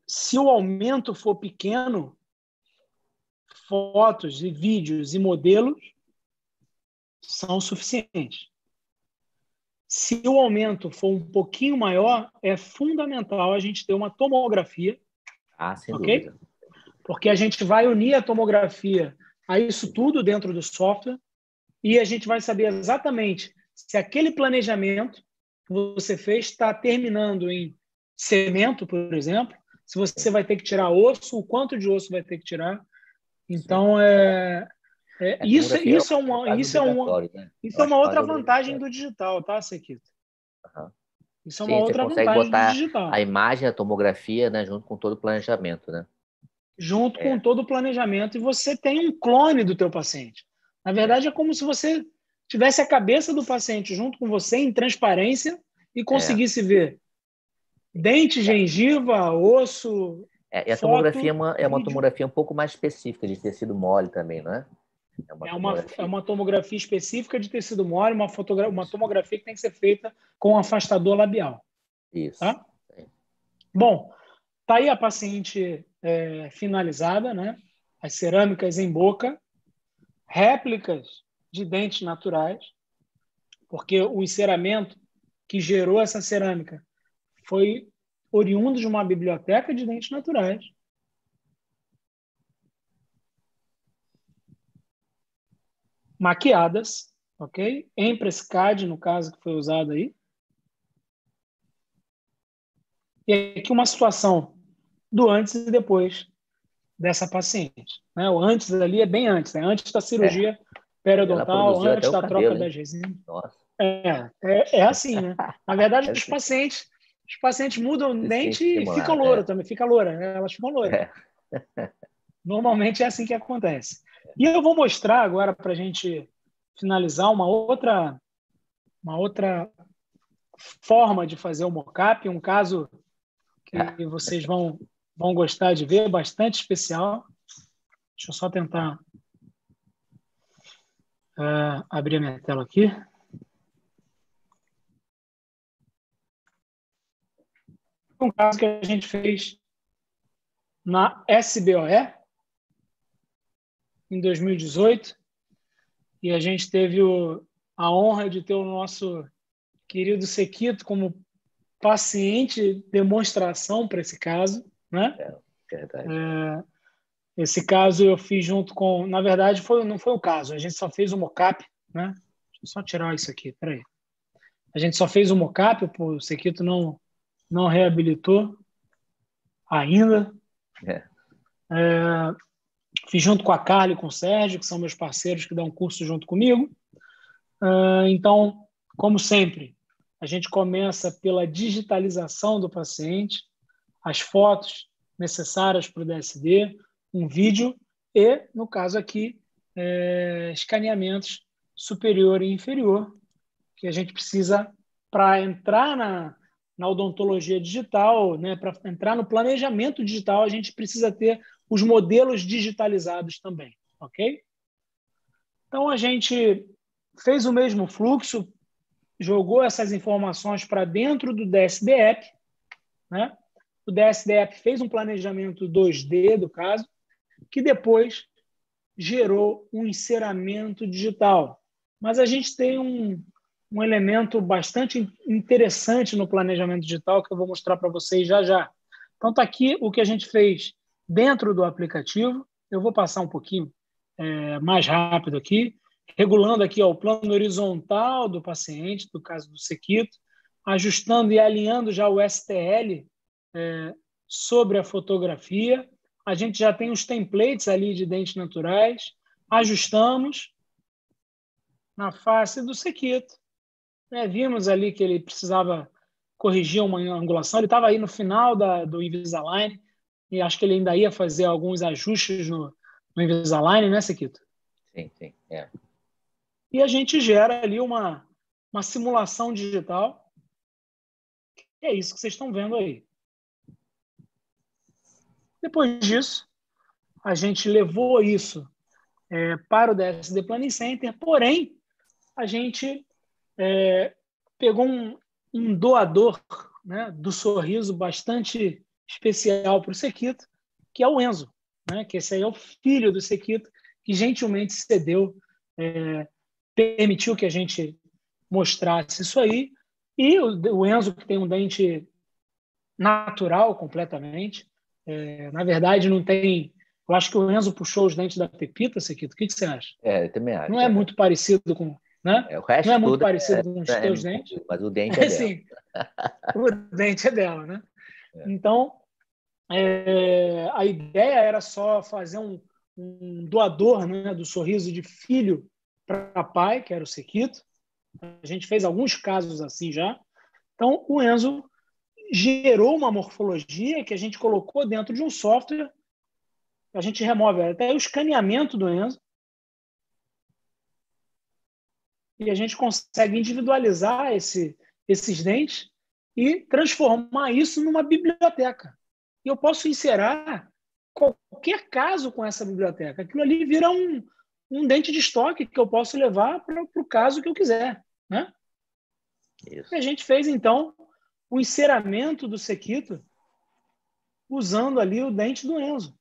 Se o aumento for pequeno, fotos e vídeos e modelos são suficientes. Se o aumento for um pouquinho maior, é fundamental a gente ter uma tomografia. Sem dúvida. Porque a gente vai unir a tomografia a isso tudo dentro do software e a gente vai saber exatamente se aquele planejamento que você fez está terminando em cemento, por exemplo, se você vai ter que tirar osso, o quanto de osso vai ter que tirar. Então, isso é uma outra vantagem do digital, tá, Sequito? Isso é uma outra vantagem do digital. A imagem, a tomografia, né, junto com todo o planejamento, né? Junto com todo o planejamento, e você tem um clone do teu paciente. Na verdade, é como se você tivesse a cabeça do paciente junto com você em transparência e conseguisse ver Dente, gengiva, osso, E a tomografia foto, é uma vídeo. tomografia um pouco mais específica, de tecido mole também, não é? É uma tomografia específica de tecido mole, uma tomografia que tem que ser feita com afastador labial. Isso. Tá? Bom, tá aí a paciente finalizada, né? As cerâmicas em boca, réplicas de dentes naturais, porque o enceramento que gerou essa cerâmica foi oriundo de uma biblioteca de dentes naturais. Maquiadas, ok? Em Prescad, no caso que foi usado aí. E aqui uma situação do antes e depois dessa paciente. Né? O antes ali é bem antes, né? Antes da cirurgia Ela periodontal, produziu até antes o da troca cabelo, das resinas. Nossa. É assim, né? Na verdade, Assim. os pacientes mudam o dente e ficam Estimular, louro também, fica loura, né? Elas ficam louras. Normalmente é assim que acontece. E eu vou mostrar agora, para a gente finalizar, uma outra forma de fazer o mockup, um caso que vocês vão gostar de ver, bastante especial. Deixa eu só tentar abrir a minha tela aqui. Um caso que a gente fez na SBOE em 2018 e a gente teve a honra de ter o nosso querido Sequito como paciente demonstração para esse caso, né? Verdade. Esse caso eu fiz junto com... Na verdade, não foi o caso. A gente só fez o mockup, né? Deixa eu só tirar isso aqui, peraí. A gente só fez o mockup, o Sequito não reabilitou ainda. Fiz junto com a Carla e com o Sérgio, que são meus parceiros que dão curso junto comigo. Então, como sempre, a gente começa pela digitalização do paciente, as fotos necessárias para o DSD, um vídeo e, no caso aqui, escaneamentos superior e inferior, que a gente precisa para entrar na odontologia digital, né, para entrar no planejamento digital, a gente precisa ter os modelos digitalizados também, ok? Então, a gente fez o mesmo fluxo, jogou essas informações para dentro do DSD App, né? O DSD App fez um planejamento 2D do caso, que depois gerou um enceramento digital. Mas a gente tem um elemento bastante interessante no planejamento digital que eu vou mostrar para vocês já já. Então, está aqui o que a gente fez dentro do aplicativo. Eu vou passar um pouquinho mais rápido aqui, regulando aqui o plano horizontal do paciente, no caso do Sequito, ajustando e alinhando já o STL sobre a fotografia. A gente já tem os templates ali de dentes naturais, ajustamos na face do Sequito. Vimos ali que ele precisava corrigir uma angulação, ele estava aí no final do Invisalign, e acho que ele ainda ia fazer alguns ajustes no Invisalign, né, Sequito? Sim. E a gente gera ali uma simulação digital, que é isso que vocês estão vendo aí. Depois disso, a gente levou isso para o DSD Planning Center, porém, a gente pegou um doador, né, do sorriso bastante especial para o Sequito, que é o Enzo, né, que esse aí é o filho do Sequito, que gentilmente cedeu, permitiu que a gente mostrasse isso aí, e o Enzo, que tem um dente natural completamente, na verdade não tem... Eu acho que o Enzo puxou os dentes da Pepita, Sequito. O que você acha? Eu também acho. Não é muito parecido com... Né? O resto não é muito tudo parecido com os teus dentes. Mas o dente é dela. Sim, o dente é dela, né? Então, a ideia era só fazer um doador, né, do sorriso de filho para pai, que era o Sequito. A gente fez alguns casos assim já. Então, o Enzo gerou uma morfologia que a gente colocou dentro de um software. A gente remove até o escaneamento do Enzo e a gente consegue individualizar esses dentes e transformar isso numa biblioteca. E eu posso inserir qualquer caso com essa biblioteca. Aquilo ali vira um dente de estoque que eu posso levar para o caso que eu quiser, né? Isso. E a gente fez, então, o enceramento do Sequito usando ali o dente do Enzo.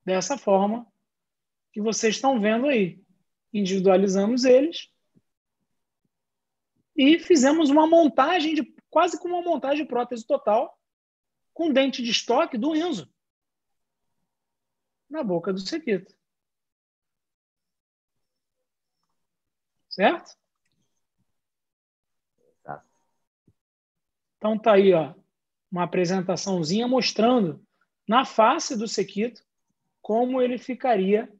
Dessa forma que vocês estão vendo aí. Individualizamos eles e fizemos uma montagem, quase como uma montagem de prótese total, com dente de estoque do Enzo na boca do Sequito. Certo? Tá. Então tá aí, ó, uma apresentaçãozinha mostrando na face do Sequito como ele ficaria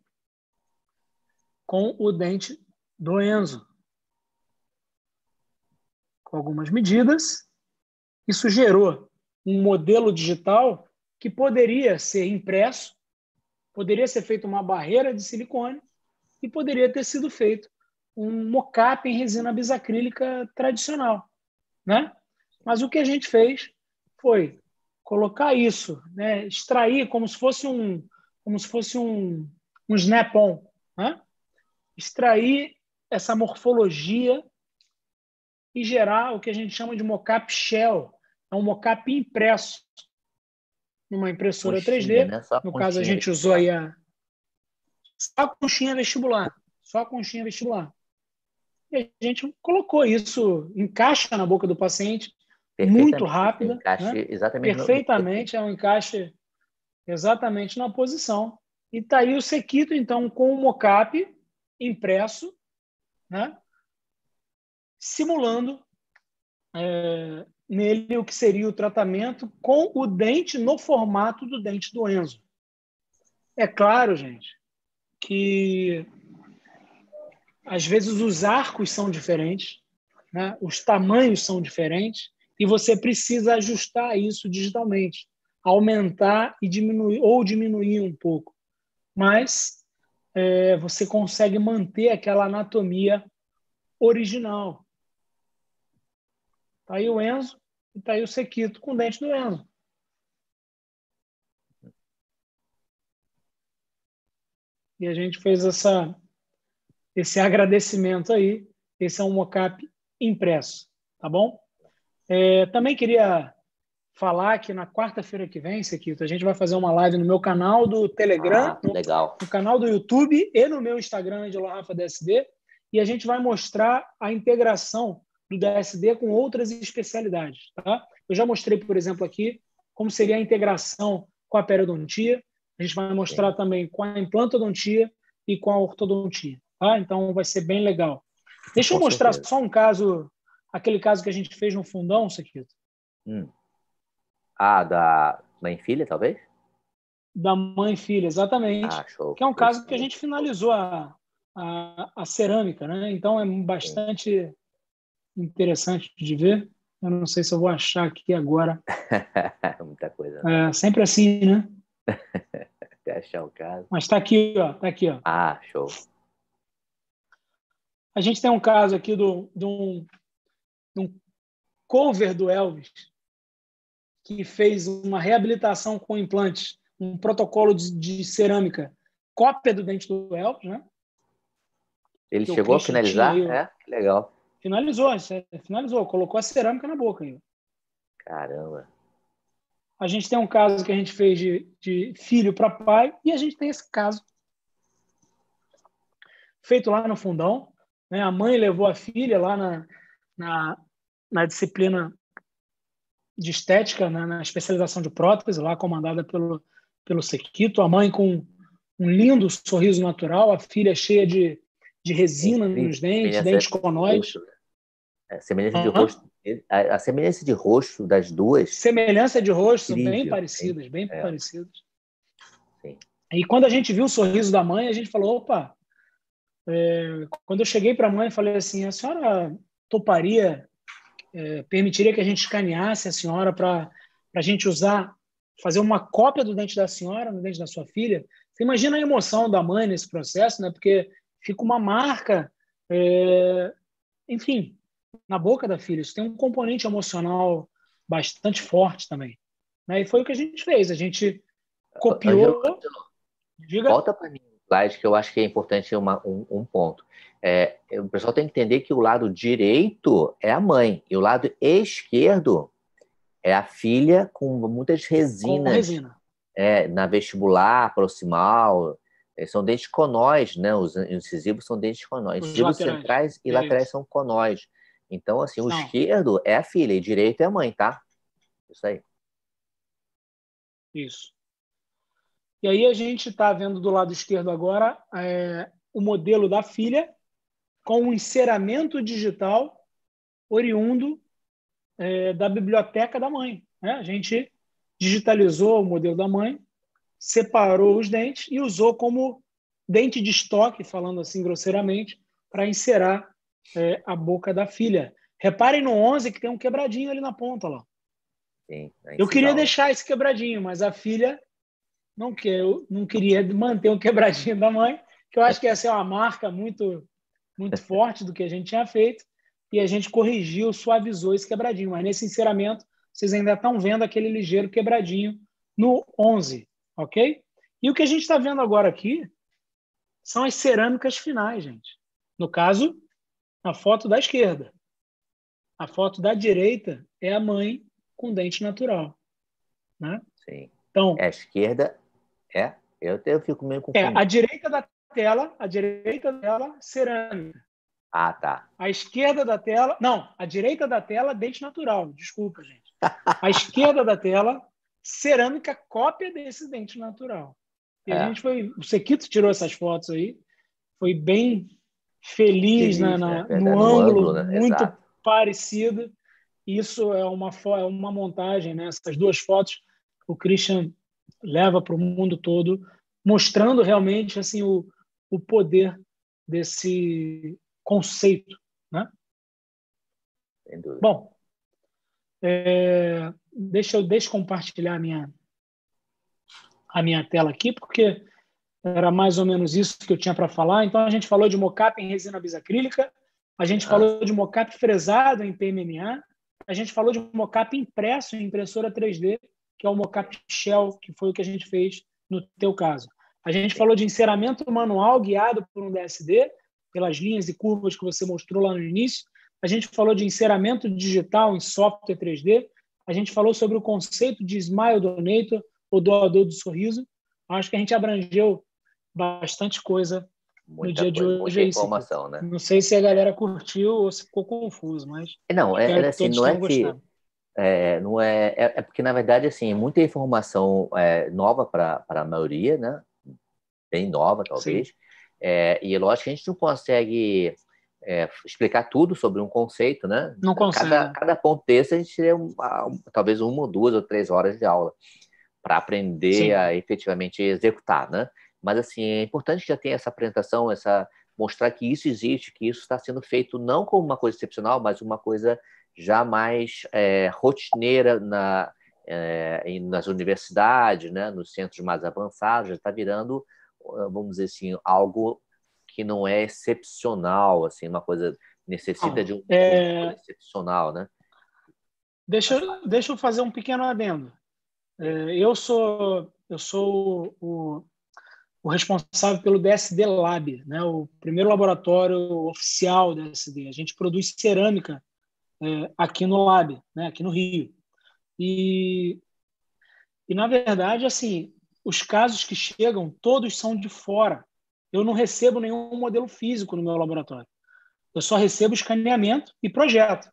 com o dente do Enzo. Com algumas medidas, isso gerou um modelo digital que poderia ser impresso, poderia ser feito uma barreira de silicone e poderia ter sido feito um mocap em resina bisacrílica tradicional, né? Mas o que a gente fez foi colocar isso, né? Extrair como se fosse um snap-on, né? Extrair essa morfologia e gerar o que a gente chama de mocap shell. É um mocap impresso numa impressora Conchinha, 3D. né? Só No caso, a conchinha gente usou vestibular. aí só a conchinha vestibular. Só a conchinha vestibular. E a gente colocou isso, encaixa na boca do paciente, muito Perfeitamente. rápida, Encaixe né? exatamente no Perfeitamente, é um encaixe exatamente na posição. E está aí o Sequito, então, com o mocap impresso, né? Simulando nele o que seria o tratamento com o dente no formato do dente do Enzo. É claro, gente, que às vezes os arcos são diferentes, né? Os tamanhos são diferentes e você precisa ajustar isso digitalmente, aumentar e diminuir ou diminuir um pouco. Mas você consegue manter aquela anatomia original. Está aí o Enzo e está aí o Sequito com o dente do Enzo. E a gente fez esse agradecimento aí. Esse é um mocap impresso, tá bom? Também queria falar que na quarta-feira que vem, Sequito, a gente vai fazer uma live no meu canal do Telegram, legal. no canal do YouTube e no meu Instagram de Rafa DSD, e a gente vai mostrar a integração do DSD com outras especialidades, tá? Eu já mostrei, por exemplo, aqui como seria a integração com a periodontia. A gente vai mostrar também com a implantodontia e com a ortodontia, tá? Então vai ser bem legal. Deixa eu mostrar só um caso, aquele caso que a gente fez no fundão, Sequito. Da mãe e filha, talvez? Da mãe e filha, exatamente. Show. Que é um caso que a gente finalizou a cerâmica, né? Então é bastante interessante de ver. Eu não sei se eu vou achar aqui agora. Muita coisa. Né? Sempre assim, né? Até achar o caso. Mas está aqui, ó. Tá aqui, ó. Show. A gente tem um caso aqui de um cover do Elvis que fez uma reabilitação com implantes, um protocolo de cerâmica, cópia do dente do Elvis, né? Ele chegou a finalizar? Que legal. Finalizou, colocou a cerâmica na boca. Aí. Caramba. A gente tem um caso que a gente fez de filho para pai e a gente tem esse caso feito lá no fundão. Né? A mãe levou a filha lá na disciplina de estética, né? Na especialização de prótese, lá comandada pelo Sequito. A mãe com um lindo sorriso natural, a filha cheia de resina nos dentes conoides. A semelhança de rosto. A semelhança de rosto das duas. Semelhança de rosto são bem parecidas, bem parecidas. Sim. E quando a gente viu o sorriso da mãe, a gente falou, opa, quando eu cheguei para a mãe, falei assim, a senhora toparia, permitiria que a gente escaneasse a senhora para a gente fazer uma cópia do dente da senhora no dente da sua filha? Você imagina a emoção da mãe nesse processo, né? Porque fica uma marca, enfim, na boca da filha. Isso tem um componente emocional bastante forte também, né? E foi o que a gente fez. A gente Ângelo, copiou, diga. volta para mim o slide, que eu acho que é importante um ponto. O pessoal tem que entender que o lado direito é a mãe e o lado esquerdo é a filha com muitas Com resinas resina. na vestibular, proximal. São dentes conóis, né? Os incisivos são dentes conóis. Os Incisivos laterais. centrais e laterais são conóis. Então, assim, o Não, esquerdo é a filha e o direito é a mãe, tá? Isso aí. isso. E aí a gente está vendo do lado esquerdo agora o modelo da filha com um enceramento digital oriundo da biblioteca da mãe, né? A gente digitalizou o modelo da mãe, separou os dentes e usou como dente de estoque, falando assim grosseiramente, para encerar a boca da filha. Reparem no 11 que tem um quebradinho ali na ponta lá. Sim, Eu queria incisal. deixar esse quebradinho, mas a filha não queria manter o quebradinho da mãe, que eu acho que essa é uma marca muito, muito forte do que a gente tinha feito, e a gente corrigiu, suavizou esse quebradinho. Mas nesse enceramento, vocês ainda estão vendo aquele ligeiro quebradinho no 11, ok? E o que a gente está vendo agora aqui são as cerâmicas finais, gente. No caso, a foto da esquerda. A foto da direita é a mãe com dente natural, né? Sim. Então, A esquerda eu fico meio confuso. a direita dela, cerâmica. Ah, tá. A esquerda da tela, não, a direita da tela, dente natural, desculpa, gente. A esquerda da tela, cerâmica, cópia desse dente natural. E a gente o Sequito tirou essas fotos aí, foi bem feliz, Né? no No ângulo, ângulo, né? muito Exato. parecido. Isso é uma montagem, né? Essas duas fotos o Christian leva para o mundo todo, mostrando realmente assim o poder desse conceito, né? Sem dúvida. Bom, deixa eu compartilhar a minha tela aqui, porque era mais ou menos isso que eu tinha para falar. Então, a gente falou de mocap em resina bisacrílica, a gente falou de mocap fresado em PMMA, a gente falou de mocap impresso em impressora 3D, que é o mocap shell, que foi o que a gente fez no teu caso. A gente falou de enceramento manual guiado por um DSD, pelas linhas e curvas que você mostrou lá no início. A gente falou de enceramento digital em software 3D. A gente falou sobre o conceito de Smile Donator, ou doador do sorriso. Acho que a gente abrangeu bastante coisa no dia de hoje. Muita É isso aqui. informação, né? Não sei se a galera curtiu ou se ficou confuso, mas Não, espero que assim, todos não é tenham que gostado. não é porque na verdade assim muita informação nova para a maioria, né? Bem nova Sim. talvez. E é lógico que a gente não consegue explicar tudo sobre um conceito, né? Não consegue. Cada ponto desse a gente teria talvez 1 ou 2 ou 3 horas de aula para aprender Sim. a efetivamente executar, né? Mas assim é importante que já tenha essa apresentação, mostrar que isso existe, que isso está sendo feito não como uma coisa excepcional, mas uma coisa já mais rotineira nas universidades, né? Nos centros mais avançados, já está virando, vamos dizer assim, algo que não é excepcional, assim, uma coisa necessita de um controle excepcional, né? Deixa eu fazer um pequeno adendo. Eu sou o responsável pelo DSD Lab, né? O primeiro laboratório oficial da DSD. A gente produz cerâmica aqui no Lab, né? Aqui no Rio. E na verdade, assim, os casos que chegam, todos são de fora. Eu não recebo nenhum modelo físico no meu laboratório. Eu só recebo escaneamento e projeto.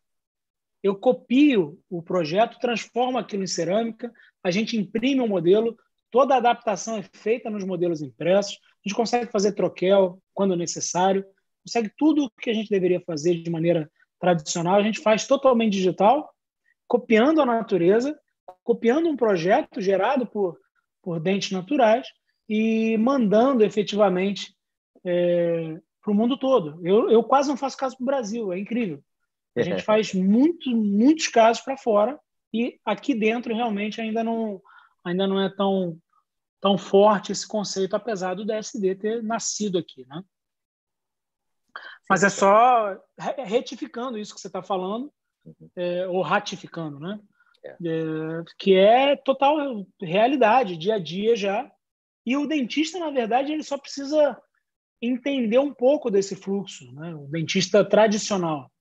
Eu copio o projeto, transformo aquilo em cerâmica, a gente imprime um modelo, toda a adaptação é feita nos modelos impressos, a gente consegue fazer troquel quando necessário, consegue tudo o que a gente deveria fazer de maneira tradicional, a gente faz totalmente digital, copiando a natureza, copiando um projeto gerado por dentes naturais e mandando efetivamente para o mundo todo. Eu quase não faço caso para o Brasil, é incrível. A gente faz muitos casos para fora e aqui dentro realmente ainda não é tão forte esse conceito, apesar do DSD ter nascido aqui, né? Mas é só retificando isso que você está falando, ou ratificando, né? Que é total realidade, dia a dia já. E o dentista, na verdade, ele só precisa entender um pouco desse fluxo, né? O dentista tradicional.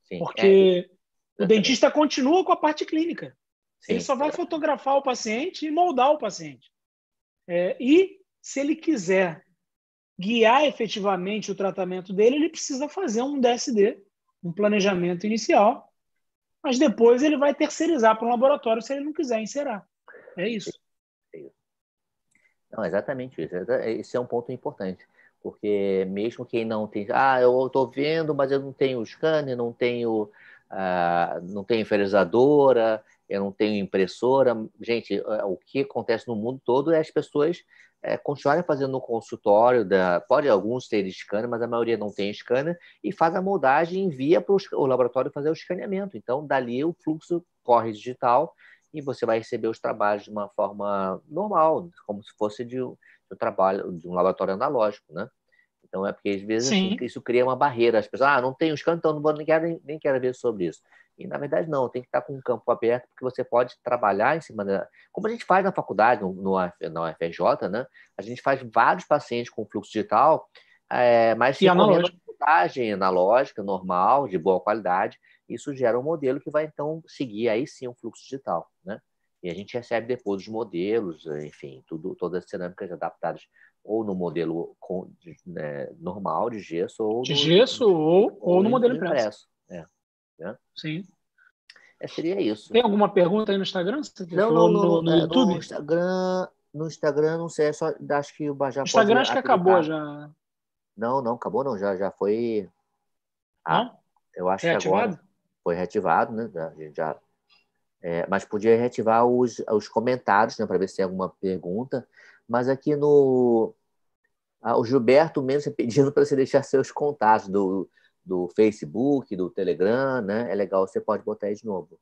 Sim. Porque o dentista continua com a parte clínica. Sim, ele só vai fotografar o paciente e moldar o paciente. E se ele quiser guiar efetivamente o tratamento dele, ele precisa fazer um DSD, um planejamento inicial, mas depois ele vai terceirizar para um laboratório se ele não quiser encerar. É isso. Não, exatamente isso. Esse é um ponto importante, porque mesmo quem não tem... eu estou vendo, mas eu não tenho scanner, não tenho enferrujadora, eu não tenho impressora. Gente, o que acontece no mundo todo é as pessoas continuarem fazendo no consultório, pode alguns terem scanner, mas a maioria não tem scanner, e faz a moldagem e envia para o laboratório fazer o escaneamento. Então, dali o fluxo corre digital e você vai receber os trabalhos de uma forma normal, como se fosse de um trabalho de um laboratório analógico, né? Então, é porque, às vezes, assim, isso cria uma barreira. As pessoas, não tem os campos, então nem quero ver sobre isso. E, na verdade, não. Tem que estar com um campo aberto, porque você pode trabalhar em cima da... Como a gente faz na faculdade, na UFRJ, né? A gente faz vários pacientes com fluxo digital, mas sem correr montagem analógica, normal, de boa qualidade. Isso gera um modelo que vai, então, seguir aí sim um fluxo digital, né? E a gente recebe depois os modelos, enfim, todas as cerâmicas adaptadas ou no modelo normal de gesso ou no modelo impresso. Né? Sim. Seria isso. Tem alguma pergunta aí no Instagram? Não. No YouTube? No Instagram, não sei, acho que o já pode Instagram acho que acabou habilitar. já. Não, acabou não, já foi... Não? Eu acho reativado? Que agora foi reativado, né? Mas podia reativar os comentários, né, para ver se tem alguma pergunta. Mas aqui o Gilberto mesmo pedindo para você deixar seus contatos do Facebook, do Telegram, né? É legal, você pode botar aí de novo,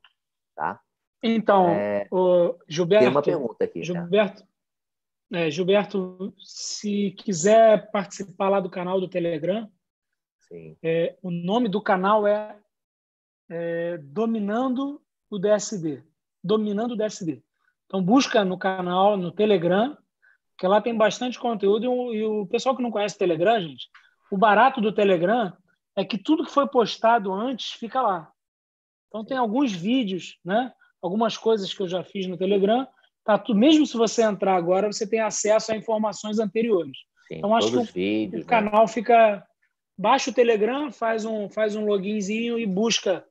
tá? Então, Gilberto... Tem uma pergunta aqui. Gilberto, se quiser participar lá do canal do Telegram, sim. O nome do canal é Dominando o DSD. Dominando o DSD. Então, busca no canal, no Telegram, que lá tem bastante conteúdo. E o pessoal que não conhece o Telegram, gente, o barato do Telegram é que tudo que foi postado antes fica lá. Então, tem alguns vídeos, né? Algumas coisas que eu já fiz no Telegram. Tá tudo, mesmo se você entrar agora, você tem acesso a informações anteriores. Sim, então, acho que o canal fica... Baixa o Telegram, faz um loginzinho e busca.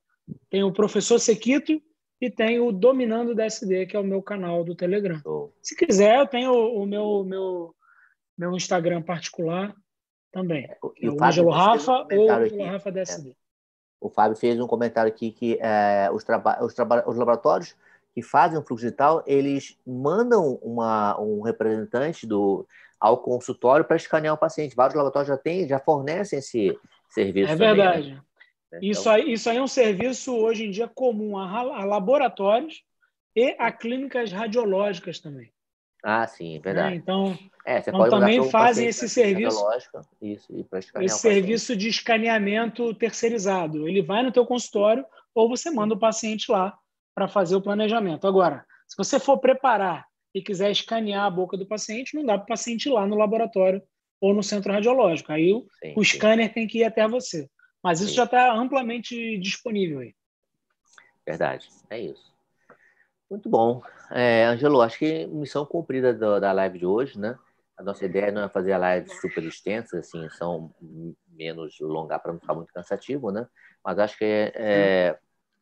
Tem o Professor Sequito e tem o Dominando DSD, que é o meu canal do Telegram. Se quiser, eu tenho o meu Instagram particular também. E o Ângelo Rafa ou o Rafa DSD. O Fábio fez um comentário aqui que os laboratórios que fazem o fluxo digital, eles mandam um representante ao consultório para escanear o paciente. Vários laboratórios já fornecem esse serviço. É verdade. Também, né? Isso aí é um serviço, hoje em dia, comum a laboratórios e a clínicas radiológicas também. Sim, verdade. Então, você pode também fazem esse serviço. Isso, e para escanear esse serviço de escaneamento terceirizado. Ele vai no teu consultório ou você manda o paciente lá para fazer o planejamento. Agora, se você for preparar e quiser escanear a boca do paciente, não dá para o paciente ir lá no laboratório ou no centro radiológico. Aí o scanner tem que ir até você. Mas isso já está amplamente disponível aí. Verdade, é isso. Muito bom. Ângelo, acho que missão cumprida da live de hoje, né? A nossa ideia não é fazer a live super extensa, assim, são menos longas para não ficar muito cansativo, né? Mas acho que,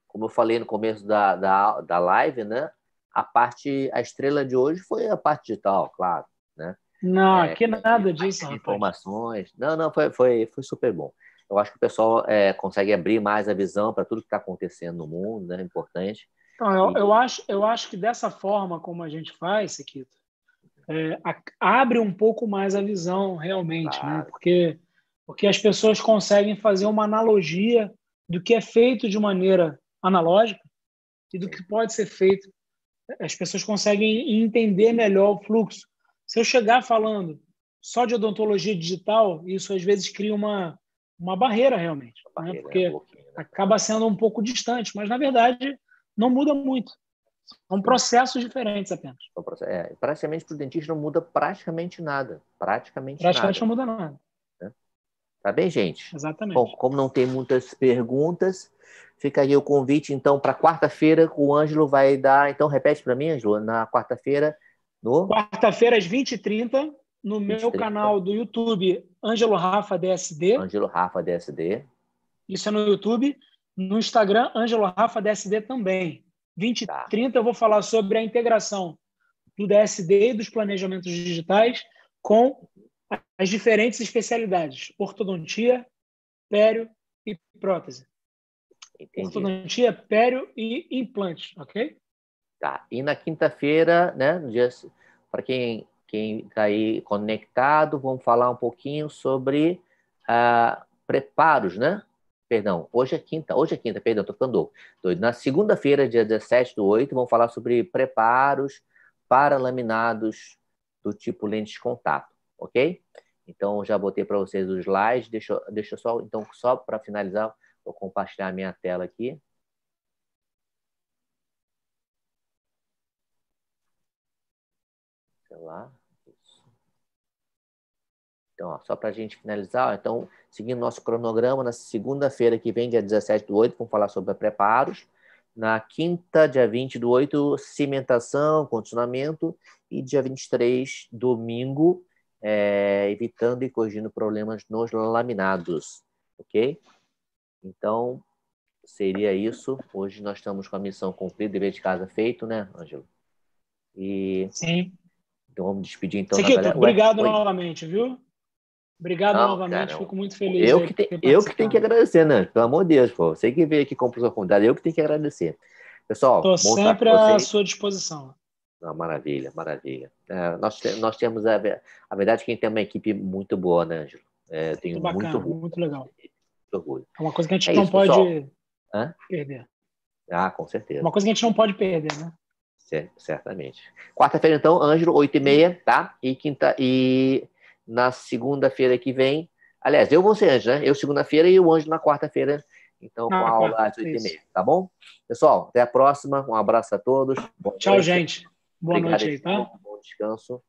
como eu falei no começo da live, né? A estrela de hoje foi a parte digital, claro, né? Não, que nada disso, rapaz. Informações. Não, foi super bom. Eu acho que o pessoal consegue abrir mais a visão para tudo que está acontecendo no mundo, né? É importante. Então, eu acho que dessa forma como a gente faz, Sequito, abre um pouco mais a visão realmente, claro. Né? Porque as pessoas conseguem fazer uma analogia do que é feito de maneira analógica e do que pode ser feito. As pessoas conseguem entender melhor o fluxo. Se eu chegar falando só de odontologia digital, isso às vezes cria uma uma barreira realmente, Uma barreira, né? Porque um pouquinho, né? acaba sendo um pouco distante, mas na verdade não muda muito. São processos diferentes apenas. Praticamente para o dentista não muda praticamente nada. Praticamente Praticamente nada. não muda nada. Né? Tá bem, gente? Exatamente. Bom, como não tem muitas perguntas, fica aí o convite, então, para quarta-feira, o Ângelo vai dar... Então, repete para mim, Ângelo, na quarta-feira, no... Quarta-feira, às 20h30, no 20 meu canal do YouTube, Ângelo Rafa DSD. Ângelo Rafa DSD. Isso é no YouTube. No Instagram, Ângelo Rafa DSD também. 20h30 eu vou falar sobre a integração do DSD e dos planejamentos digitais com as diferentes especialidades: ortodontia, pério e prótese. Entendi. Ortodontia, pério e implante, ok? Tá. E na quinta-feira, né, para quem está aí conectado, vamos falar um pouquinho sobre preparos, né? Perdão, hoje é quinta, perdão, estou ficando doido. Na segunda-feira, dia 17/8, vamos falar sobre preparos para laminados do tipo lente de contato, ok? Então, já botei para vocês os slides, deixa eu só, então, só para finalizar, vou compartilhar a minha tela aqui. Sei lá. Então, ó, só para a gente finalizar, então, seguindo nosso cronograma, na segunda-feira que vem, dia 17/8, vamos falar sobre preparos. Na quinta, dia 20/8, cimentação, condicionamento. E dia 23, domingo, evitando e corrigindo problemas nos laminados. Ok? Então, seria isso. Hoje nós estamos com a missão cumprida, dever de casa feito, né, Ângelo? Sim. Então, vamos despedir então da Sequito, galera. obrigado novamente, viu? Obrigado novamente, cara, fico muito feliz. Eu que tenho que agradecer, né? Pelo amor de Deus, pô. Você que veio aqui com profundidade, eu que tenho que agradecer. Pessoal, Estou bom estar com sempre à vocês. sua disposição. Maravilha, maravilha. Nós temos, a verdade, que a gente tem uma equipe muito boa, né, Ângelo? Tenho Muito bacana, muito muito legal. orgulho. É uma coisa que a gente É não isso, pode pessoal. perder. Com certeza. Uma coisa que a gente não pode perder, né? Certamente. Quarta-feira, então, Ângelo, 8h30, tá? E na segunda-feira que vem... Aliás, eu vou ser Ângelo, né? Eu segunda-feira e o Ângelo na quarta-feira. Então, com a aula às 8h30, tá bom? Pessoal, até a próxima. Um abraço a todos. Tchau, gente. Boa Obrigado, noite aí, tá? Bom descanso.